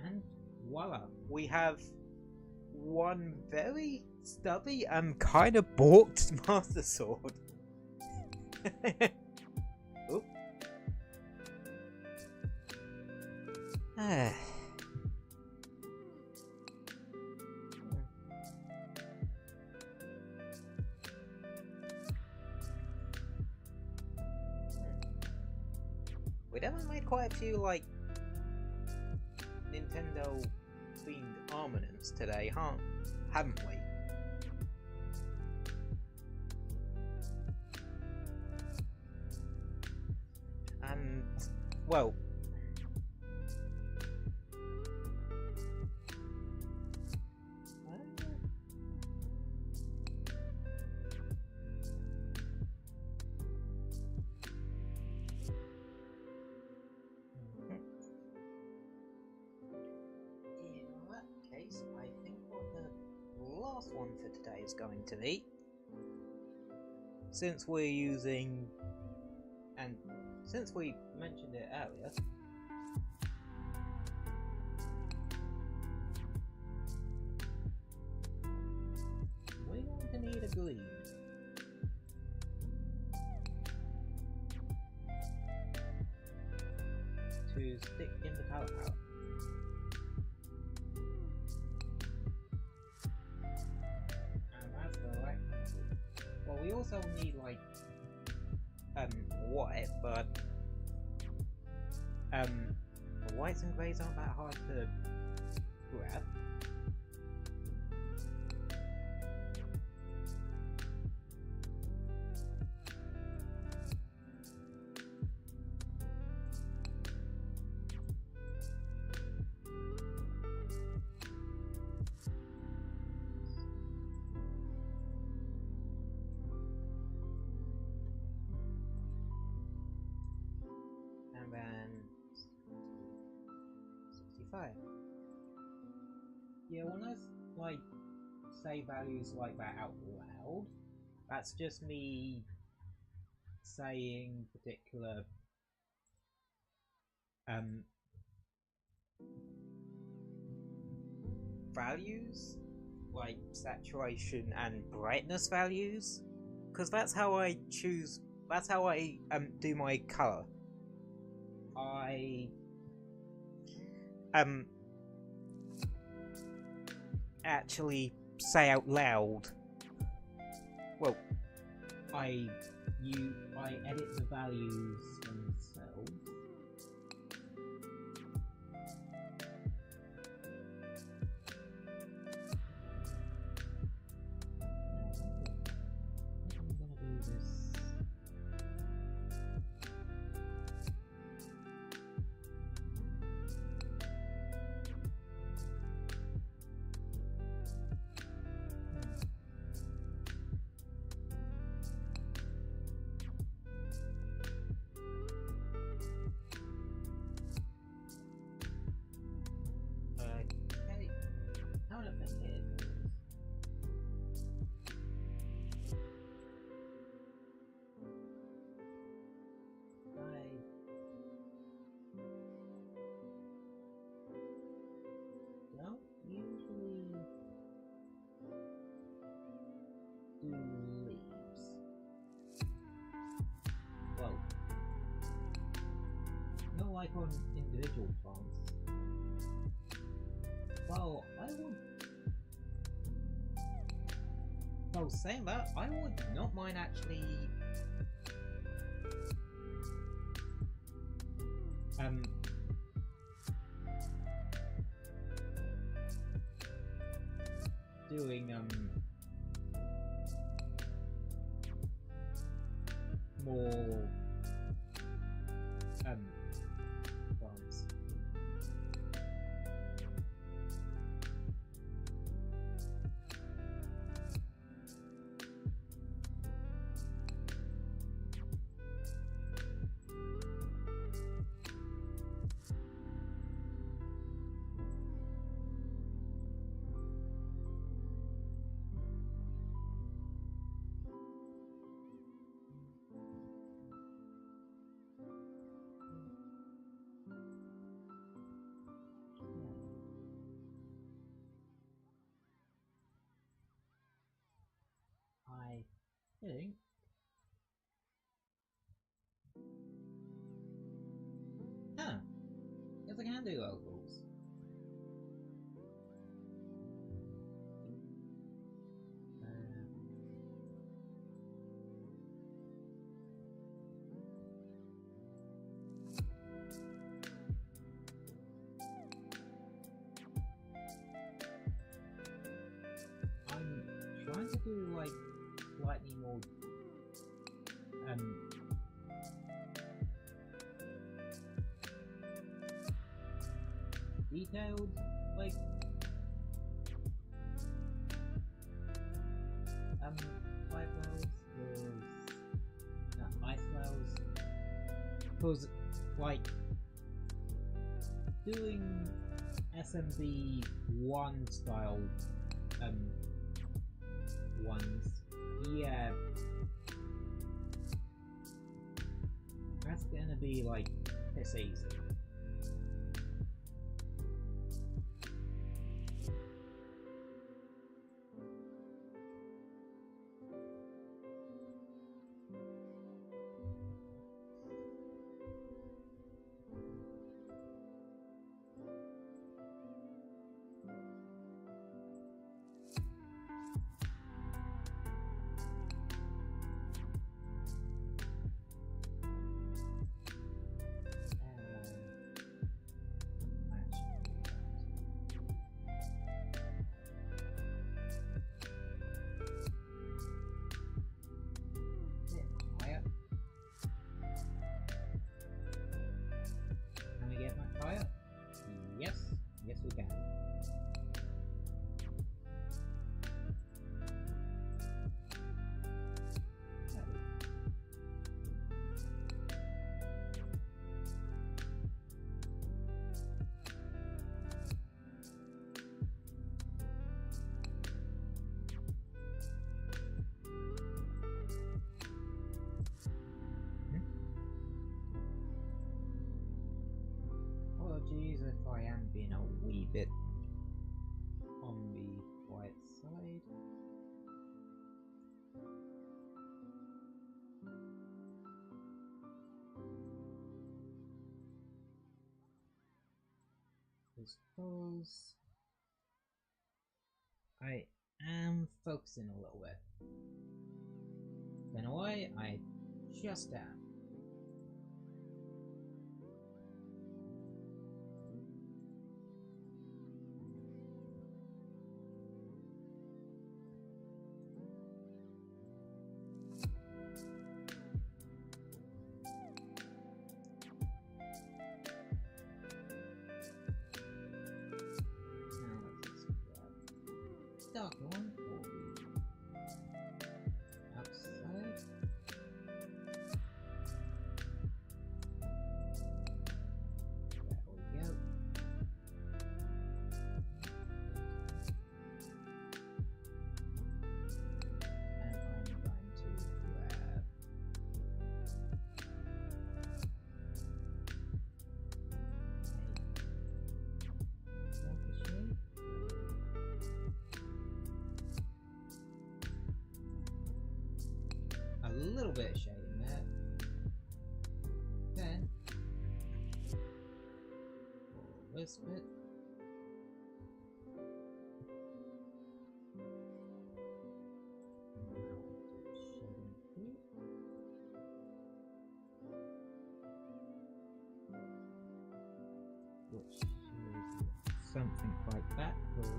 Speaker 2: And voila,
Speaker 1: We have one very stubby and kind of balked Master Sword. Oop. We definitely made quite a few, like, Nintendo themed armaments today, haven't we? And, well, I think what the last one for today is going to be, since we're using, and since we mentioned it earlier, we're going to need a glue to stick in the color palette. Well, we also need, like, white, but the whites and greys aren't that hard to grab. And then 65. Yeah, when I like say values like that out loud, that's just me saying particular values, like saturation and brightness values, because that's how I choose. That's how I do my color. I actually say out loud. Well,
Speaker 2: I edit the values themselves. I'm gonna do this. Okay, how do I think it goes? I don't usually do leaves. Well, not like on individual plants. Well, I would. Well, saying that, I would not mind actually doing more ones. I think yes I can do ovals. I'm trying to do like slightly more detailed, like eyebrows or eyebrows, because like doing SMB 1 style ones, yeah, that's gonna be like piss easy. Yes, we can. Apologies if I am being a wee bit on the quiet side. Because I am focusing a little bit. In a way, I just am. Darker one for the outside. There we go. And I'm going to grab a little bit of shade in there. Then for this bit, which is something like that, because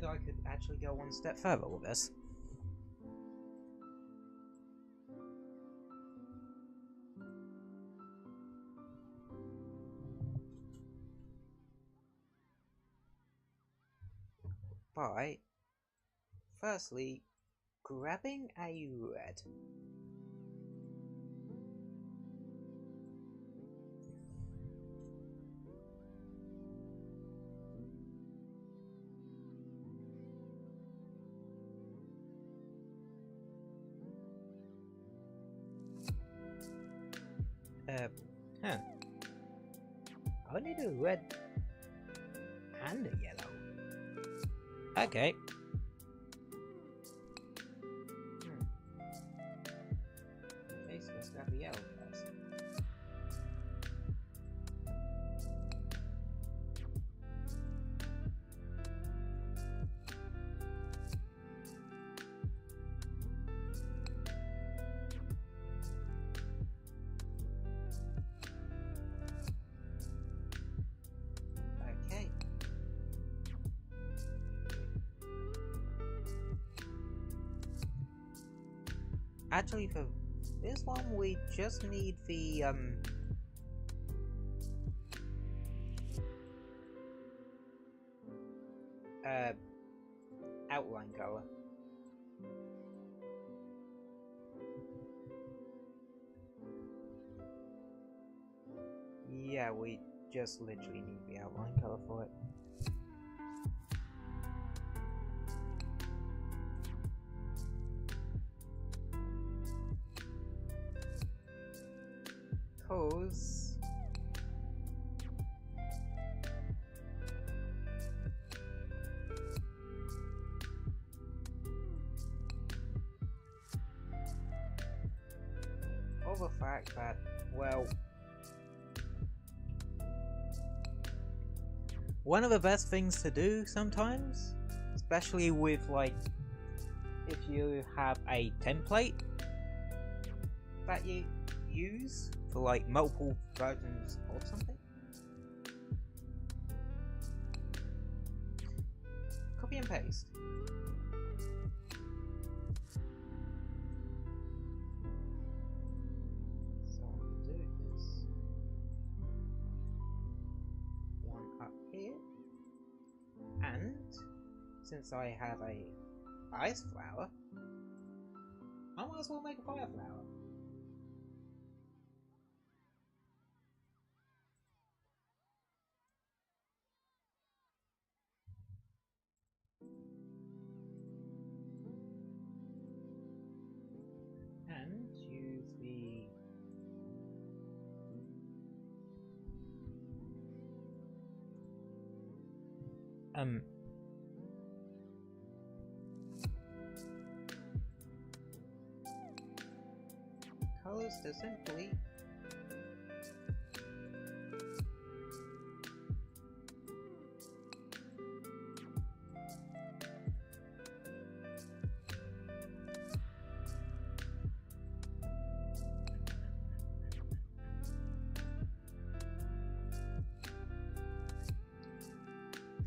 Speaker 2: granted, I could actually go one step further with this. By firstly grabbing a red. Huh. I need a red and a yellow. Okay. Okay, so let's grab the yellow first. Okay. Actually, for this one, we just need the outline color. Yeah, we just literally need the outline color for it. Cause of the fact that, well, one of the best things to do sometimes, especially with like if you have a template that you use for like multiple versions of something, copy and paste. So I'll do this one up here, and since I have a ice flower, I might as well make a fire flower. And use the colors to simply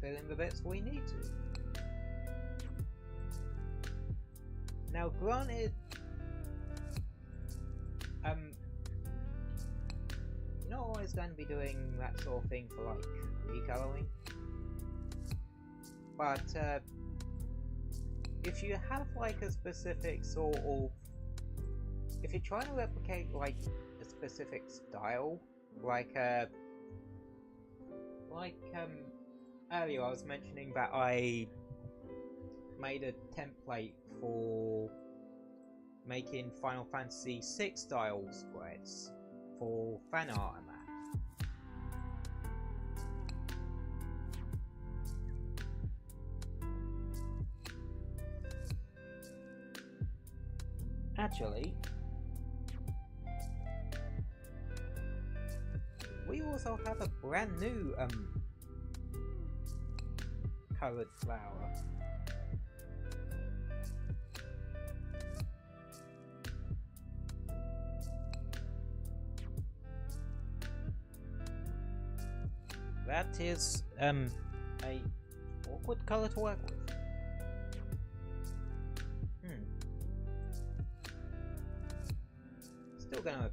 Speaker 2: fill in the bits we need to. Now granted, you're not always going to be doing that sort of thing for like recoloring, but if you have like a specific sort of, if you're trying to replicate like a specific style, like earlier I was mentioning that I made a template for making Final Fantasy VI style spreads for fan art and that. Actually, we also have a brand new coloured flower. That is a awkward colour to work with. gonna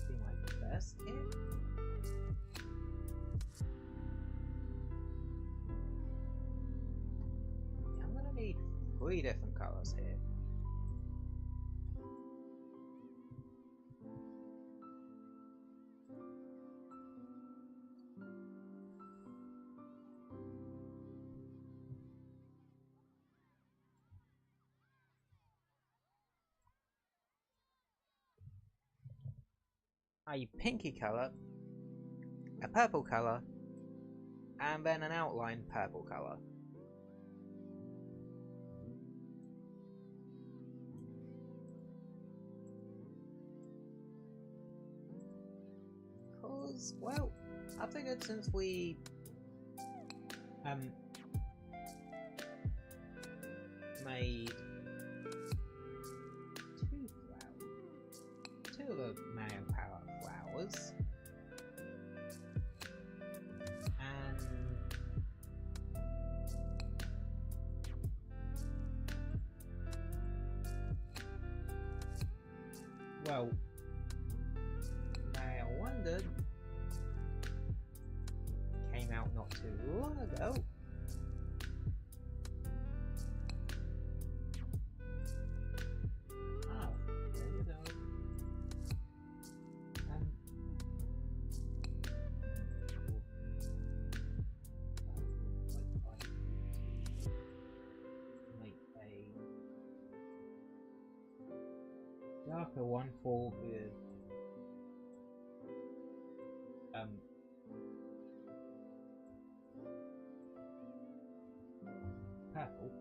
Speaker 2: be my first hit. Yeah, I'm gonna need 3 different colors here. A pinky colour, a purple colour, and then an outline purple colour. Cause, well, I figured since we made 2 of the male power flowers, and well, I wondered came out not too long ago. Darker one for the purple.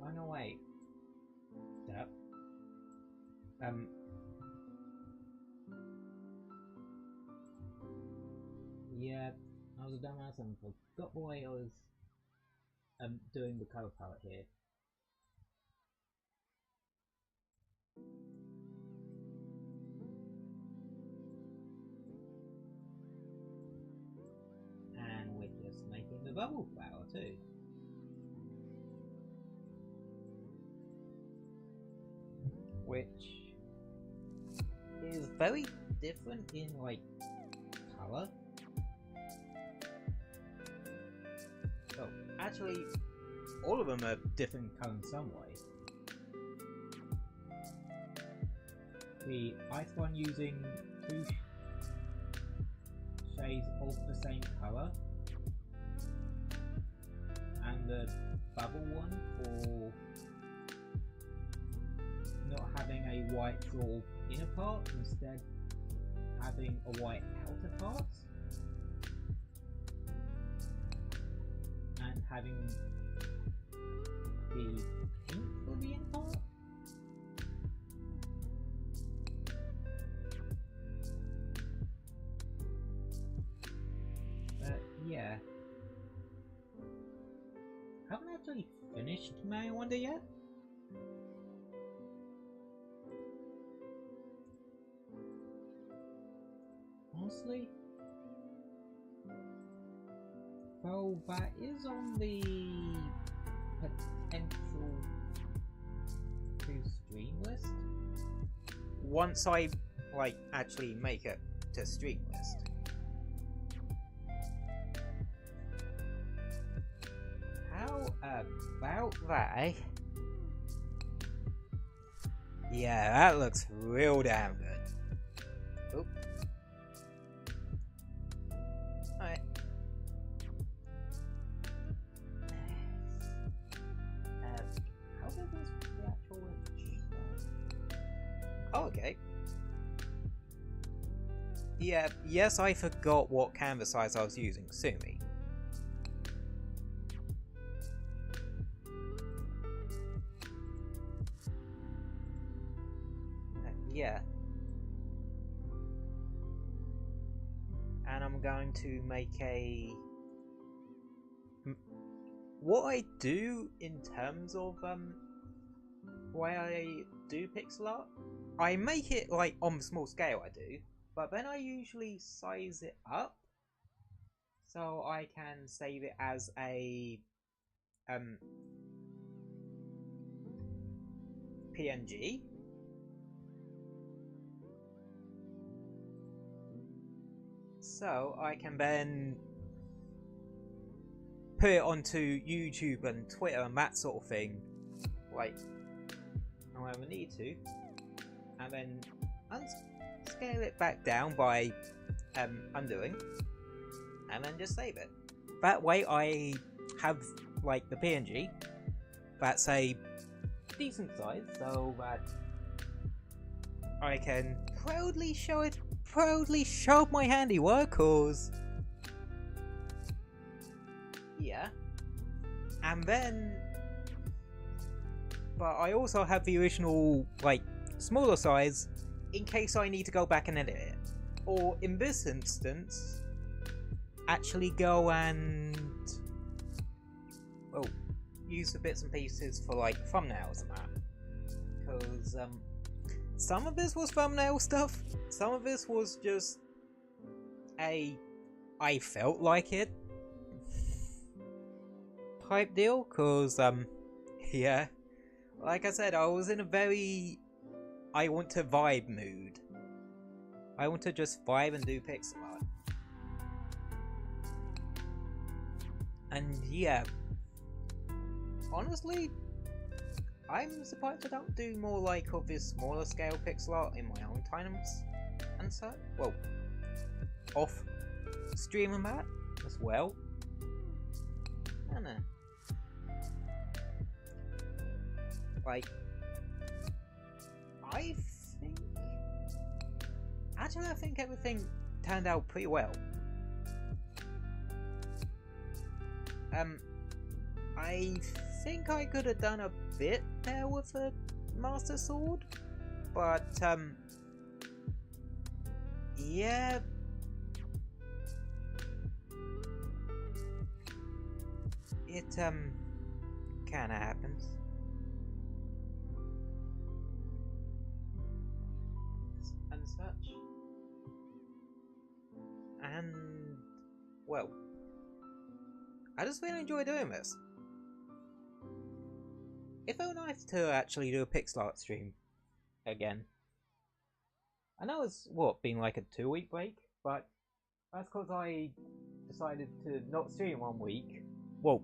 Speaker 2: Oh no, wait. Yep. Yeah, I was a dumbass and forgot why I was doing the colour palette here. And we're just making the bubble flower too. Which is very different in like colour. Oh, actually, all of them are different colour in some way. The ice one using 2 shades of the same colour, and the bubble one for not having a white sort of inner part, instead having a white outer part, and having the pink for the inner part. But yeah, haven't actually finished Mario Wonder yet. Honestly, well, that is on the potential to stream list. Once I actually make it to stream list. How about that? Yeah, that looks real damn good. Oop. Alright. How big was the actual image? Oh, okay. Yeah, yes, I forgot what canvas size I was using. Sue me. Yeah. And I'm going to make a... What I do in terms of way I do pixel art, I make it like on small scale I do, but then I usually size it up so I can save it as a PNG. So I can then put it onto YouTube and Twitter and that sort of thing, like however I need to, and then scale it back down by undoing, and then just save it. That way I have like the PNG that's a decent size, so that I can proudly show my handiwork, cause yeah. And then, but I also have the original like smaller size in case I need to go back and edit it, or in this instance actually go and use the bits and pieces for like thumbnails and that, because some of this was thumbnail stuff, some of this was just I felt like it type deal, cause yeah, like I said, I was in a very I want to vibe mood. I want to just vibe and do pixel art. And yeah, honestly, I'm surprised I don't do more like of this smaller scale pixel art in my own times and so, well, off stream and that as well. I don't know. Like, I think everything turned out pretty well. I think I could have done a bit there with the Master Sword, but yeah, it kinda happens. And such. And well, I just really enjoy doing this. It felt nice to actually do a pixel art stream again. I know it's been like a 2-week break, but that's because I decided to not stream 1 week. Well,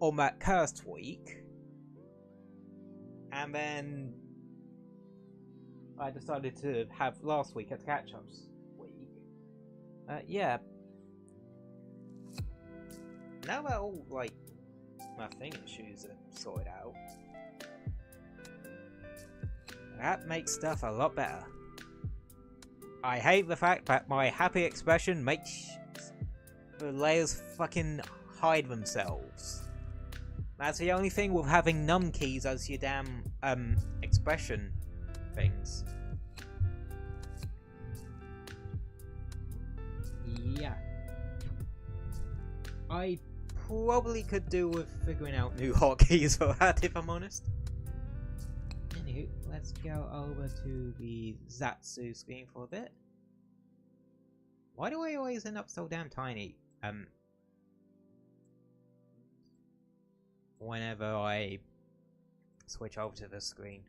Speaker 2: on that cursed week, and then I decided to have last week as catch-ups week. Yeah. Now that all like my thing issues are sorted out, that makes stuff a lot better. I hate the fact that my happy expression makes the layers fucking hide themselves. That's the only thing with having num keys as your damn expression things. Yeah. I probably could do with figuring out new hotkeys for that, if I'm honest. Anywho, let's go over to the Zatsu screen for a bit. Why do I always end up so damn tiny? Whenever I switch over to this screen.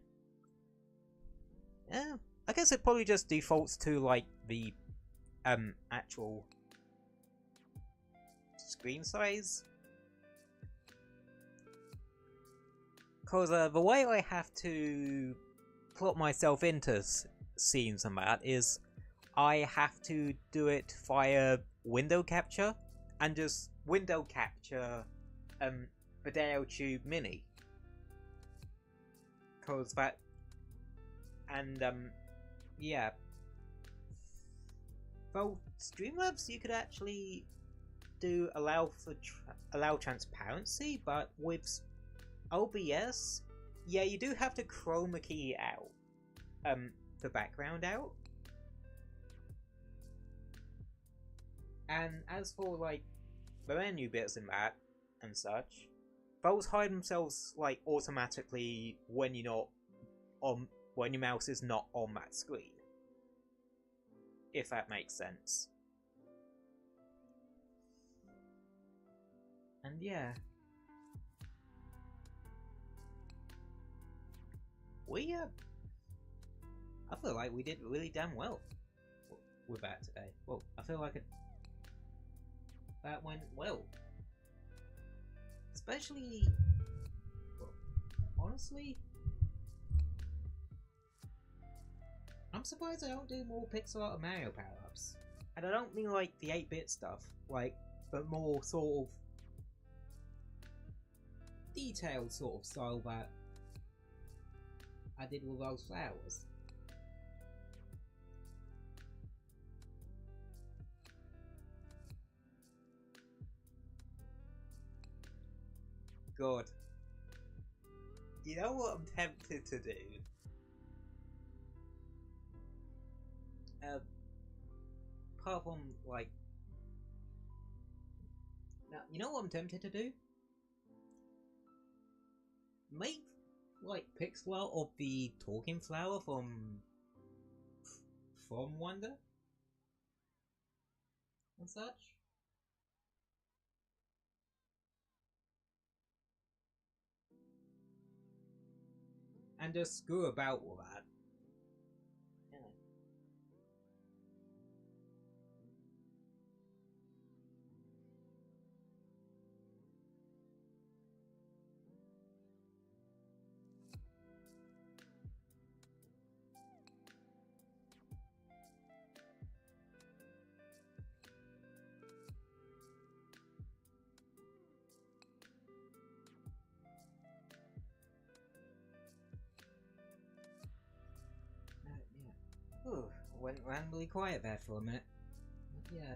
Speaker 2: Yeah, I guess it probably just defaults to like the actual screen size. Cause the way I have to
Speaker 1: plot myself into seeing some of that is I have to do it via window capture, and just window capture Video Tube Mini. Cause that, and yeah. Well, Streamlabs you could actually do allow transparency, but with OBS, yeah, you do have to chroma key out the background out. And as for like the menu bits and that and such, those hide themselves like automatically when you're not on, when your mouse is not on that screen. If that makes sense. And yeah. I feel like we did really damn well with that today. Well, I feel like that went well. Especially, well, honestly, I'm surprised I don't do more Pixelart and Mario power-ups. And I don't mean like the 8-bit stuff, like, but more sort of detailed sort of style that I did with those flowers. God. You know what I'm tempted to do? Apart from, like... Now, you know what I'm tempted to do? Make, like, Pixelart of the talking flower from Wonder? And such? And just screw about with that. Yeah. Ooh, went randomly quiet there for a minute. But yeah,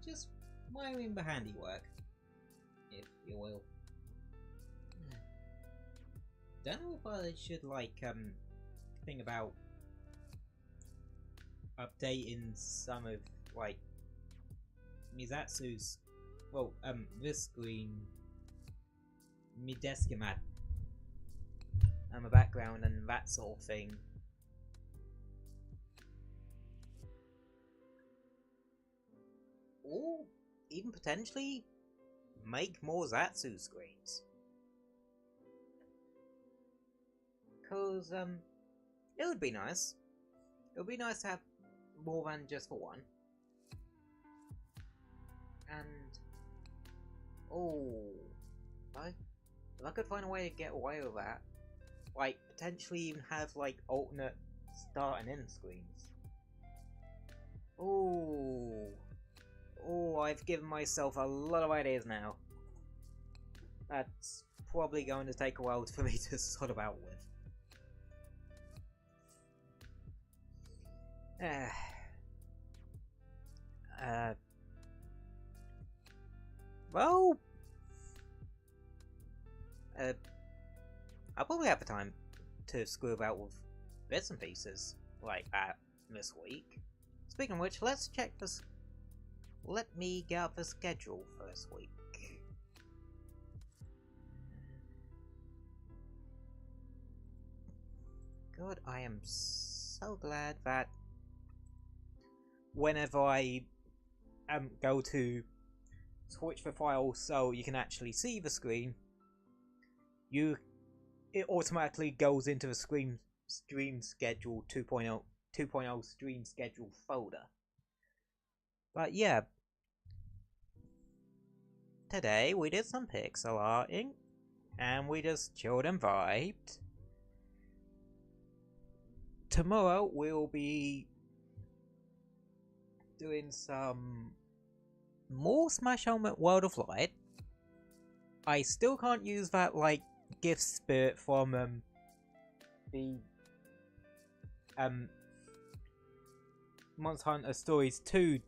Speaker 1: just admiring the handiwork, if you will. Don't know if I should like think about updating some of like Mizatsu's, well, this screen, Mideskimat, and the background and that sort of thing. Or even potentially make more Zatsu screens. Cause it would be nice. It would be nice to have more than just for one. And if I could find a way to get away with that, like potentially even have like alternate start and end screens. I've given myself a lot of ideas now. That's probably going to take a while for me to sort of out with. Well, I'll probably have the time to screw about with bits and pieces like that this week. Speaking of which, let's check this. Let me get up the schedule for this week. God, I am so glad that whenever I go to switch the file so you can actually see the screen, it automatically goes into the stream schedule 2.0 stream schedule folder. But yeah, today we did some pixel arting and we just chilled and vibed. tomorrow we'll be doing some more Smash Ultimate World of Light. I still can't use that like gift spirit from the Monster Hunter Stories 2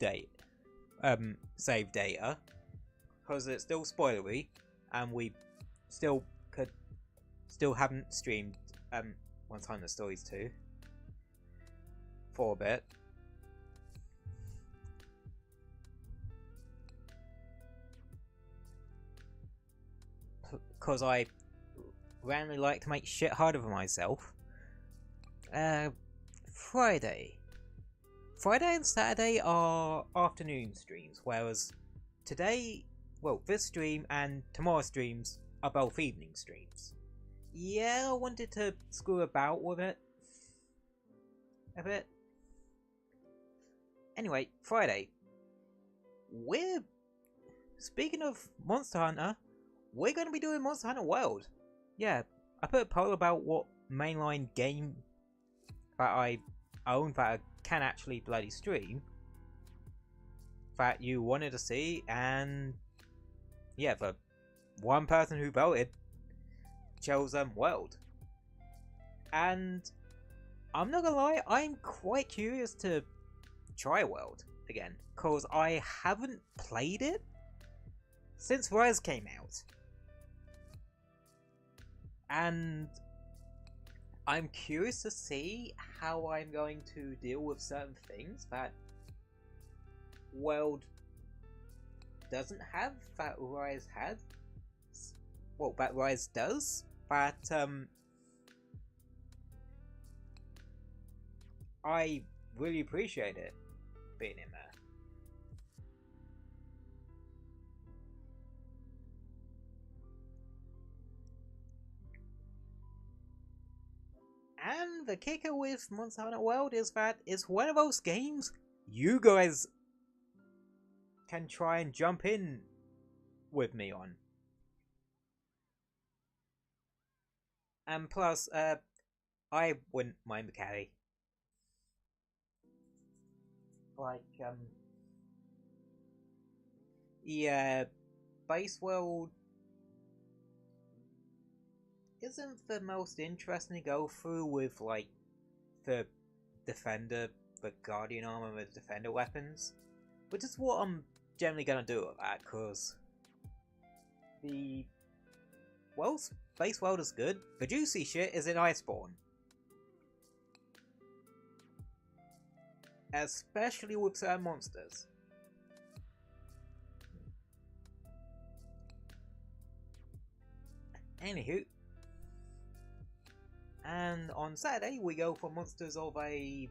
Speaker 1: save data because it's still spoilery and we still haven't streamed Monster Hunter Stories 2 for a bit. Because I randomly like to make shit harder for myself. Friday and Saturday are afternoon streams, whereas today, well, this stream and tomorrow's streams are both evening streams. Yeah, I wanted to screw about with it a bit. Anyway, Friday. Speaking of Monster Hunter, we're going to be doing Monster Hunter World. Yeah, I put a poll about what mainline game that I own that I can actually bloody stream that you wanted to see, and yeah, the one person who voted chose World. And I'm not gonna lie, I'm quite curious to try World again, because I haven't played it since Rise came out. And I'm curious to see how I'm going to deal with certain things that World doesn't have that Rise has. Well, that Rise does, but I really appreciate it being in there. And the kicker with Monster Hunter World is that it's one of those games you guys can try and jump in with me on. And plus, I wouldn't mind the carry. Like, yeah, Base World isn't the most interesting to go through with, like, the Defender, the Guardian armor, and the Defender weapons. Which is what I'm generally gonna do with that, because the Base World is good. The juicy shit is in Iceborne. Especially with certain monsters. Anywho. And on Saturday we go from monsters of a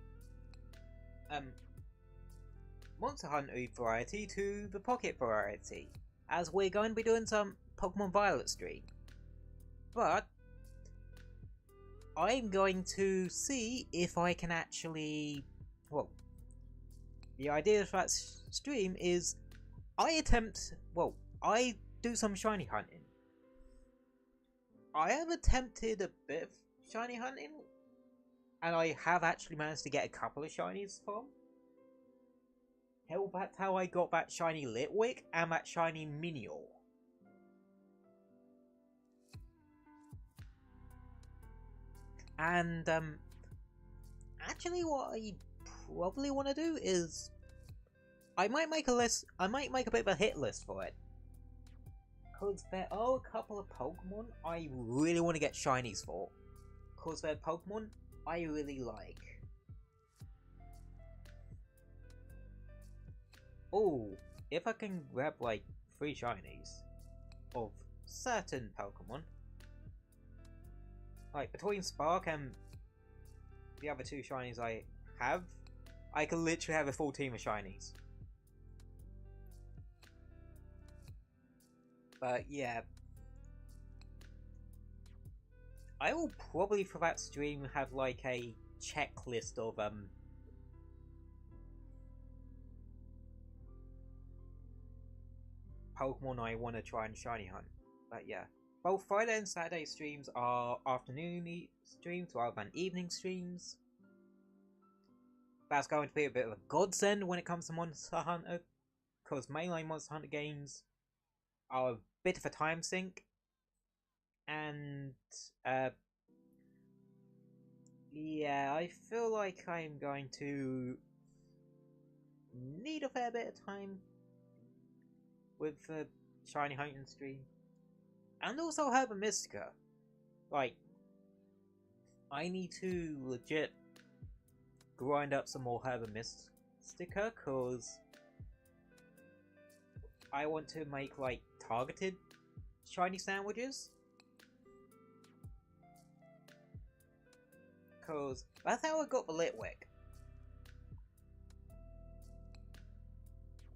Speaker 1: Monster Hunter variety to the Pocket variety, as we're going to be doing some Pokemon Violet stream. But I'm going to see if I can actually, well, the idea of that stream is I do some shiny hunting. I have attempted a bit of shiny hunting, and I have actually managed to get a couple of shinies from. Hell, that's how I got that shiny Litwick and that shiny Minior. And actually what I probably want to do is I might make a list. I might make a bit of a hit list for it, because there are a couple of Pokemon I really want to get shinies for, because they're Pokemon I really like. Oh, if I can grab like 3 shinies of certain Pokemon, like between Spark and the other 2 shinies I have, I can literally have a full team of shinies. But yeah, I will probably for that stream have like a checklist of Pokemon I want to try and shiny hunt. But yeah, both Friday and Saturday streams are afternoon streams rather than evening streams.
Speaker 2: that's going to be a bit of a godsend when it comes to Monster Hunter, because mainline Monster Hunter games are a bit of a time sink, and yeah, I feel like I'm going to need a fair bit of time with the Shiny Hunting stream, and also Herba Mystica. Like, I need to legit grind up some more Herba Mystica, cause I want to make like targeted shiny sandwiches. Cause that's how I got the Litwick.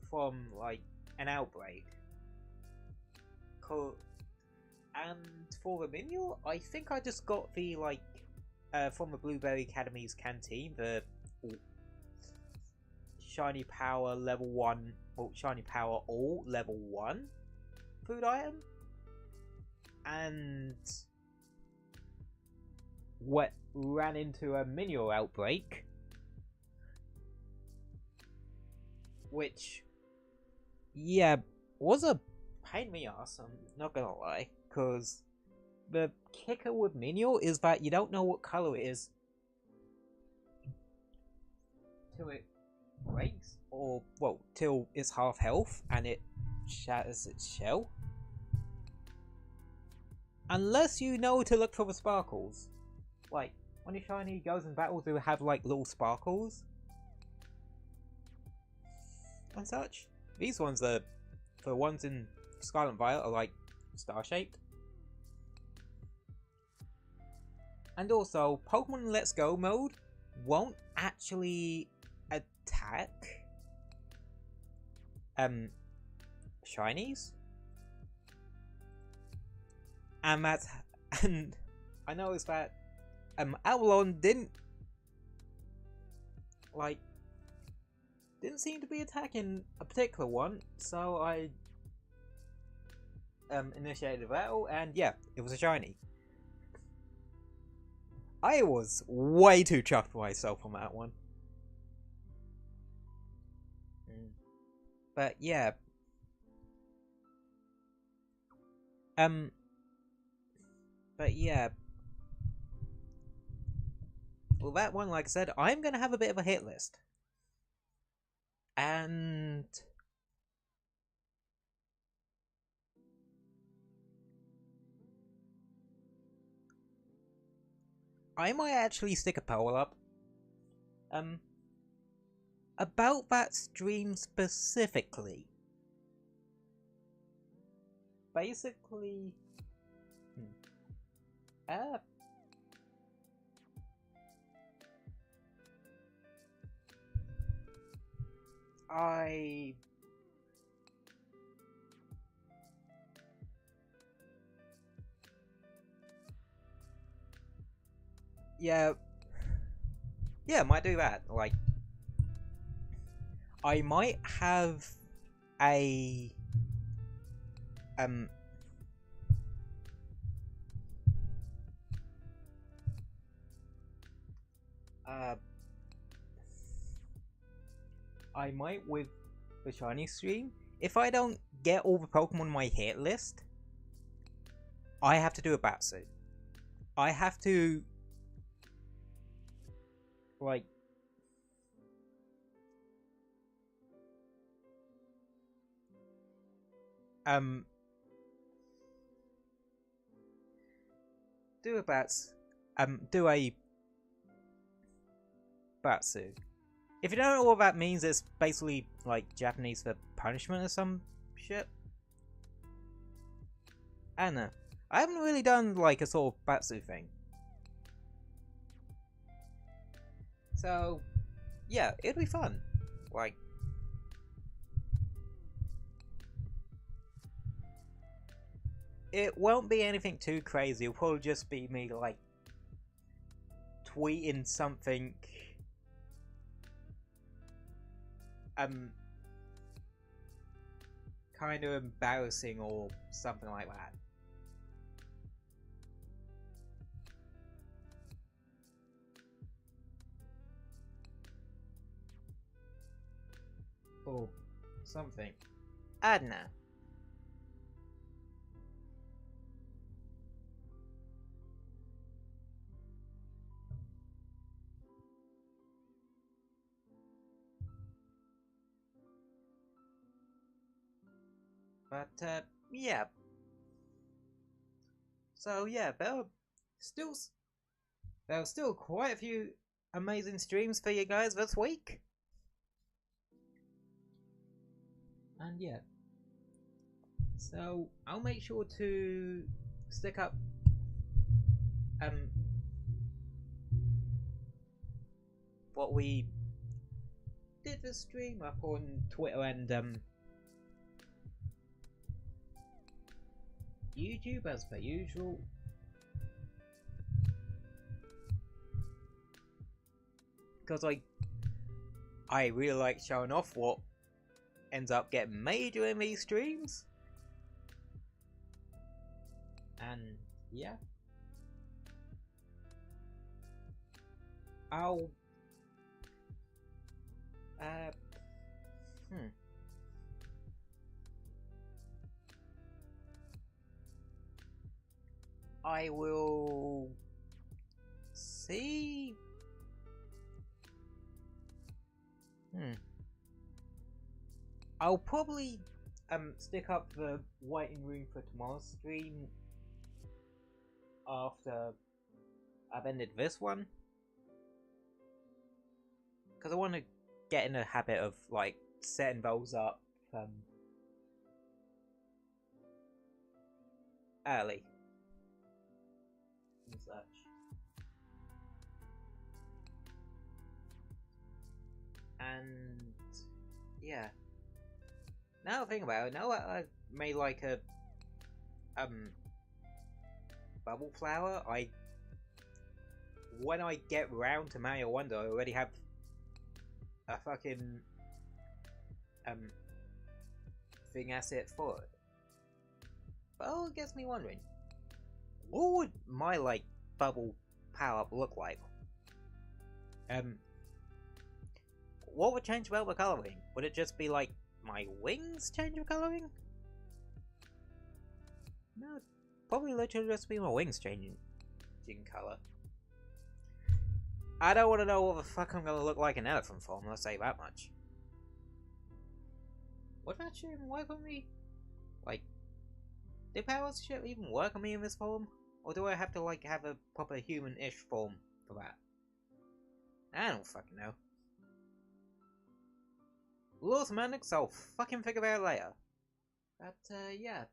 Speaker 2: From like an outbreak. And for the Minion, I think I just got the like from the Blueberry Academy's canteen, the Shiny Power level 1, or Shiny Power All level 1 food item. And what ran into a Minion outbreak, which, yeah, was a pain in the ass, I'm not gonna lie, because the kicker with Minion is that you don't know what color it is till it breaks, or, well, till it's half health and it shatters its shell. Unless you know to look for the sparkles. Like, when your shiny goes in battle, do have like little sparkles and such. These ones are, the ones in Scarlet and Violet, are like star shaped. And also, Pokemon Let's Go mode won't actually attack shinies. And that's, and I noticed that Avalon didn't seem to be attacking a particular one, so I initiated a battle, and yeah, it was a shiny. I was way too chuffed with myself on that one. But yeah. But yeah. Well, that one, like I said, I'm gonna have a bit of a hit list. And I might actually stick a poll up about that stream specifically. Basically, yeah, might do that. Like, I might have a I might, with the shiny stream, if I don't get all the Pokemon on my hit list, I have to do a Batsuit. I have to, like, do a Batsuit. If you don't know what that means, it's basically like Japanese for punishment or some shit. I don't know. I haven't really done like a sort of Batsuit thing. So, yeah, it'll be fun. Like, it won't be anything too crazy. It'll probably just be me like tweeting something kind of embarrassing or something like that. or something. I don't know. But yeah. So yeah, still there were still quite a few amazing streams for you guys this week. And yeah. So I'll make sure to stick up what we did this stream up on Twitter and YouTube as per usual. Because I really like showing off what ends up getting made during these streams. And yeah. I'll I will see. I'll probably stick up the waiting room for tomorrow's stream after I've ended this one, because I want to get in a habit of like setting those up early and such. And yeah, now think about it, now I made like a bubble flower, when I get round to Mario Wonder, I already have a fucking thing asset for it. But it gets me wondering, what would my like bubble power up look like? What would change about the colouring? Would it just be like my wings change of colouring? No, it'd probably literally just be my wings changing colour. I don't want to know what the fuck I'm gonna look like in elephant form, let's say that much. Would that shit even work on me? Like, do powers shit even work on me in this form? Or do I have to like have a proper human-ish form for that? I don't fucking know. Law semantics, I'll fucking figure out later. But, yeah.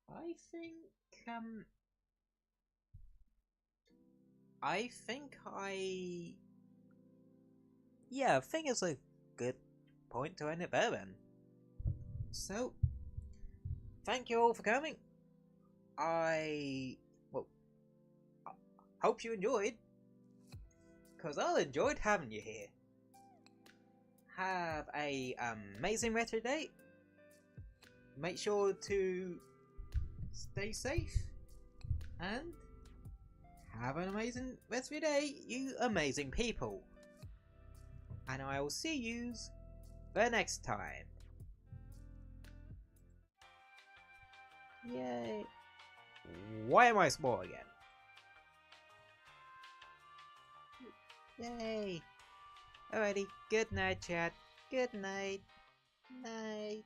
Speaker 2: I think yeah, I think it's a good point to end it there then. So, thank you all for coming. I hope you enjoyed, because I enjoyed having you here. Have a amazing retro day. Make sure to stay safe and have an amazing rest of your day, you amazing people. And I will see yous the next time. Yay. Why am I small again? Yay. Alrighty, good night chat. Good night. Night.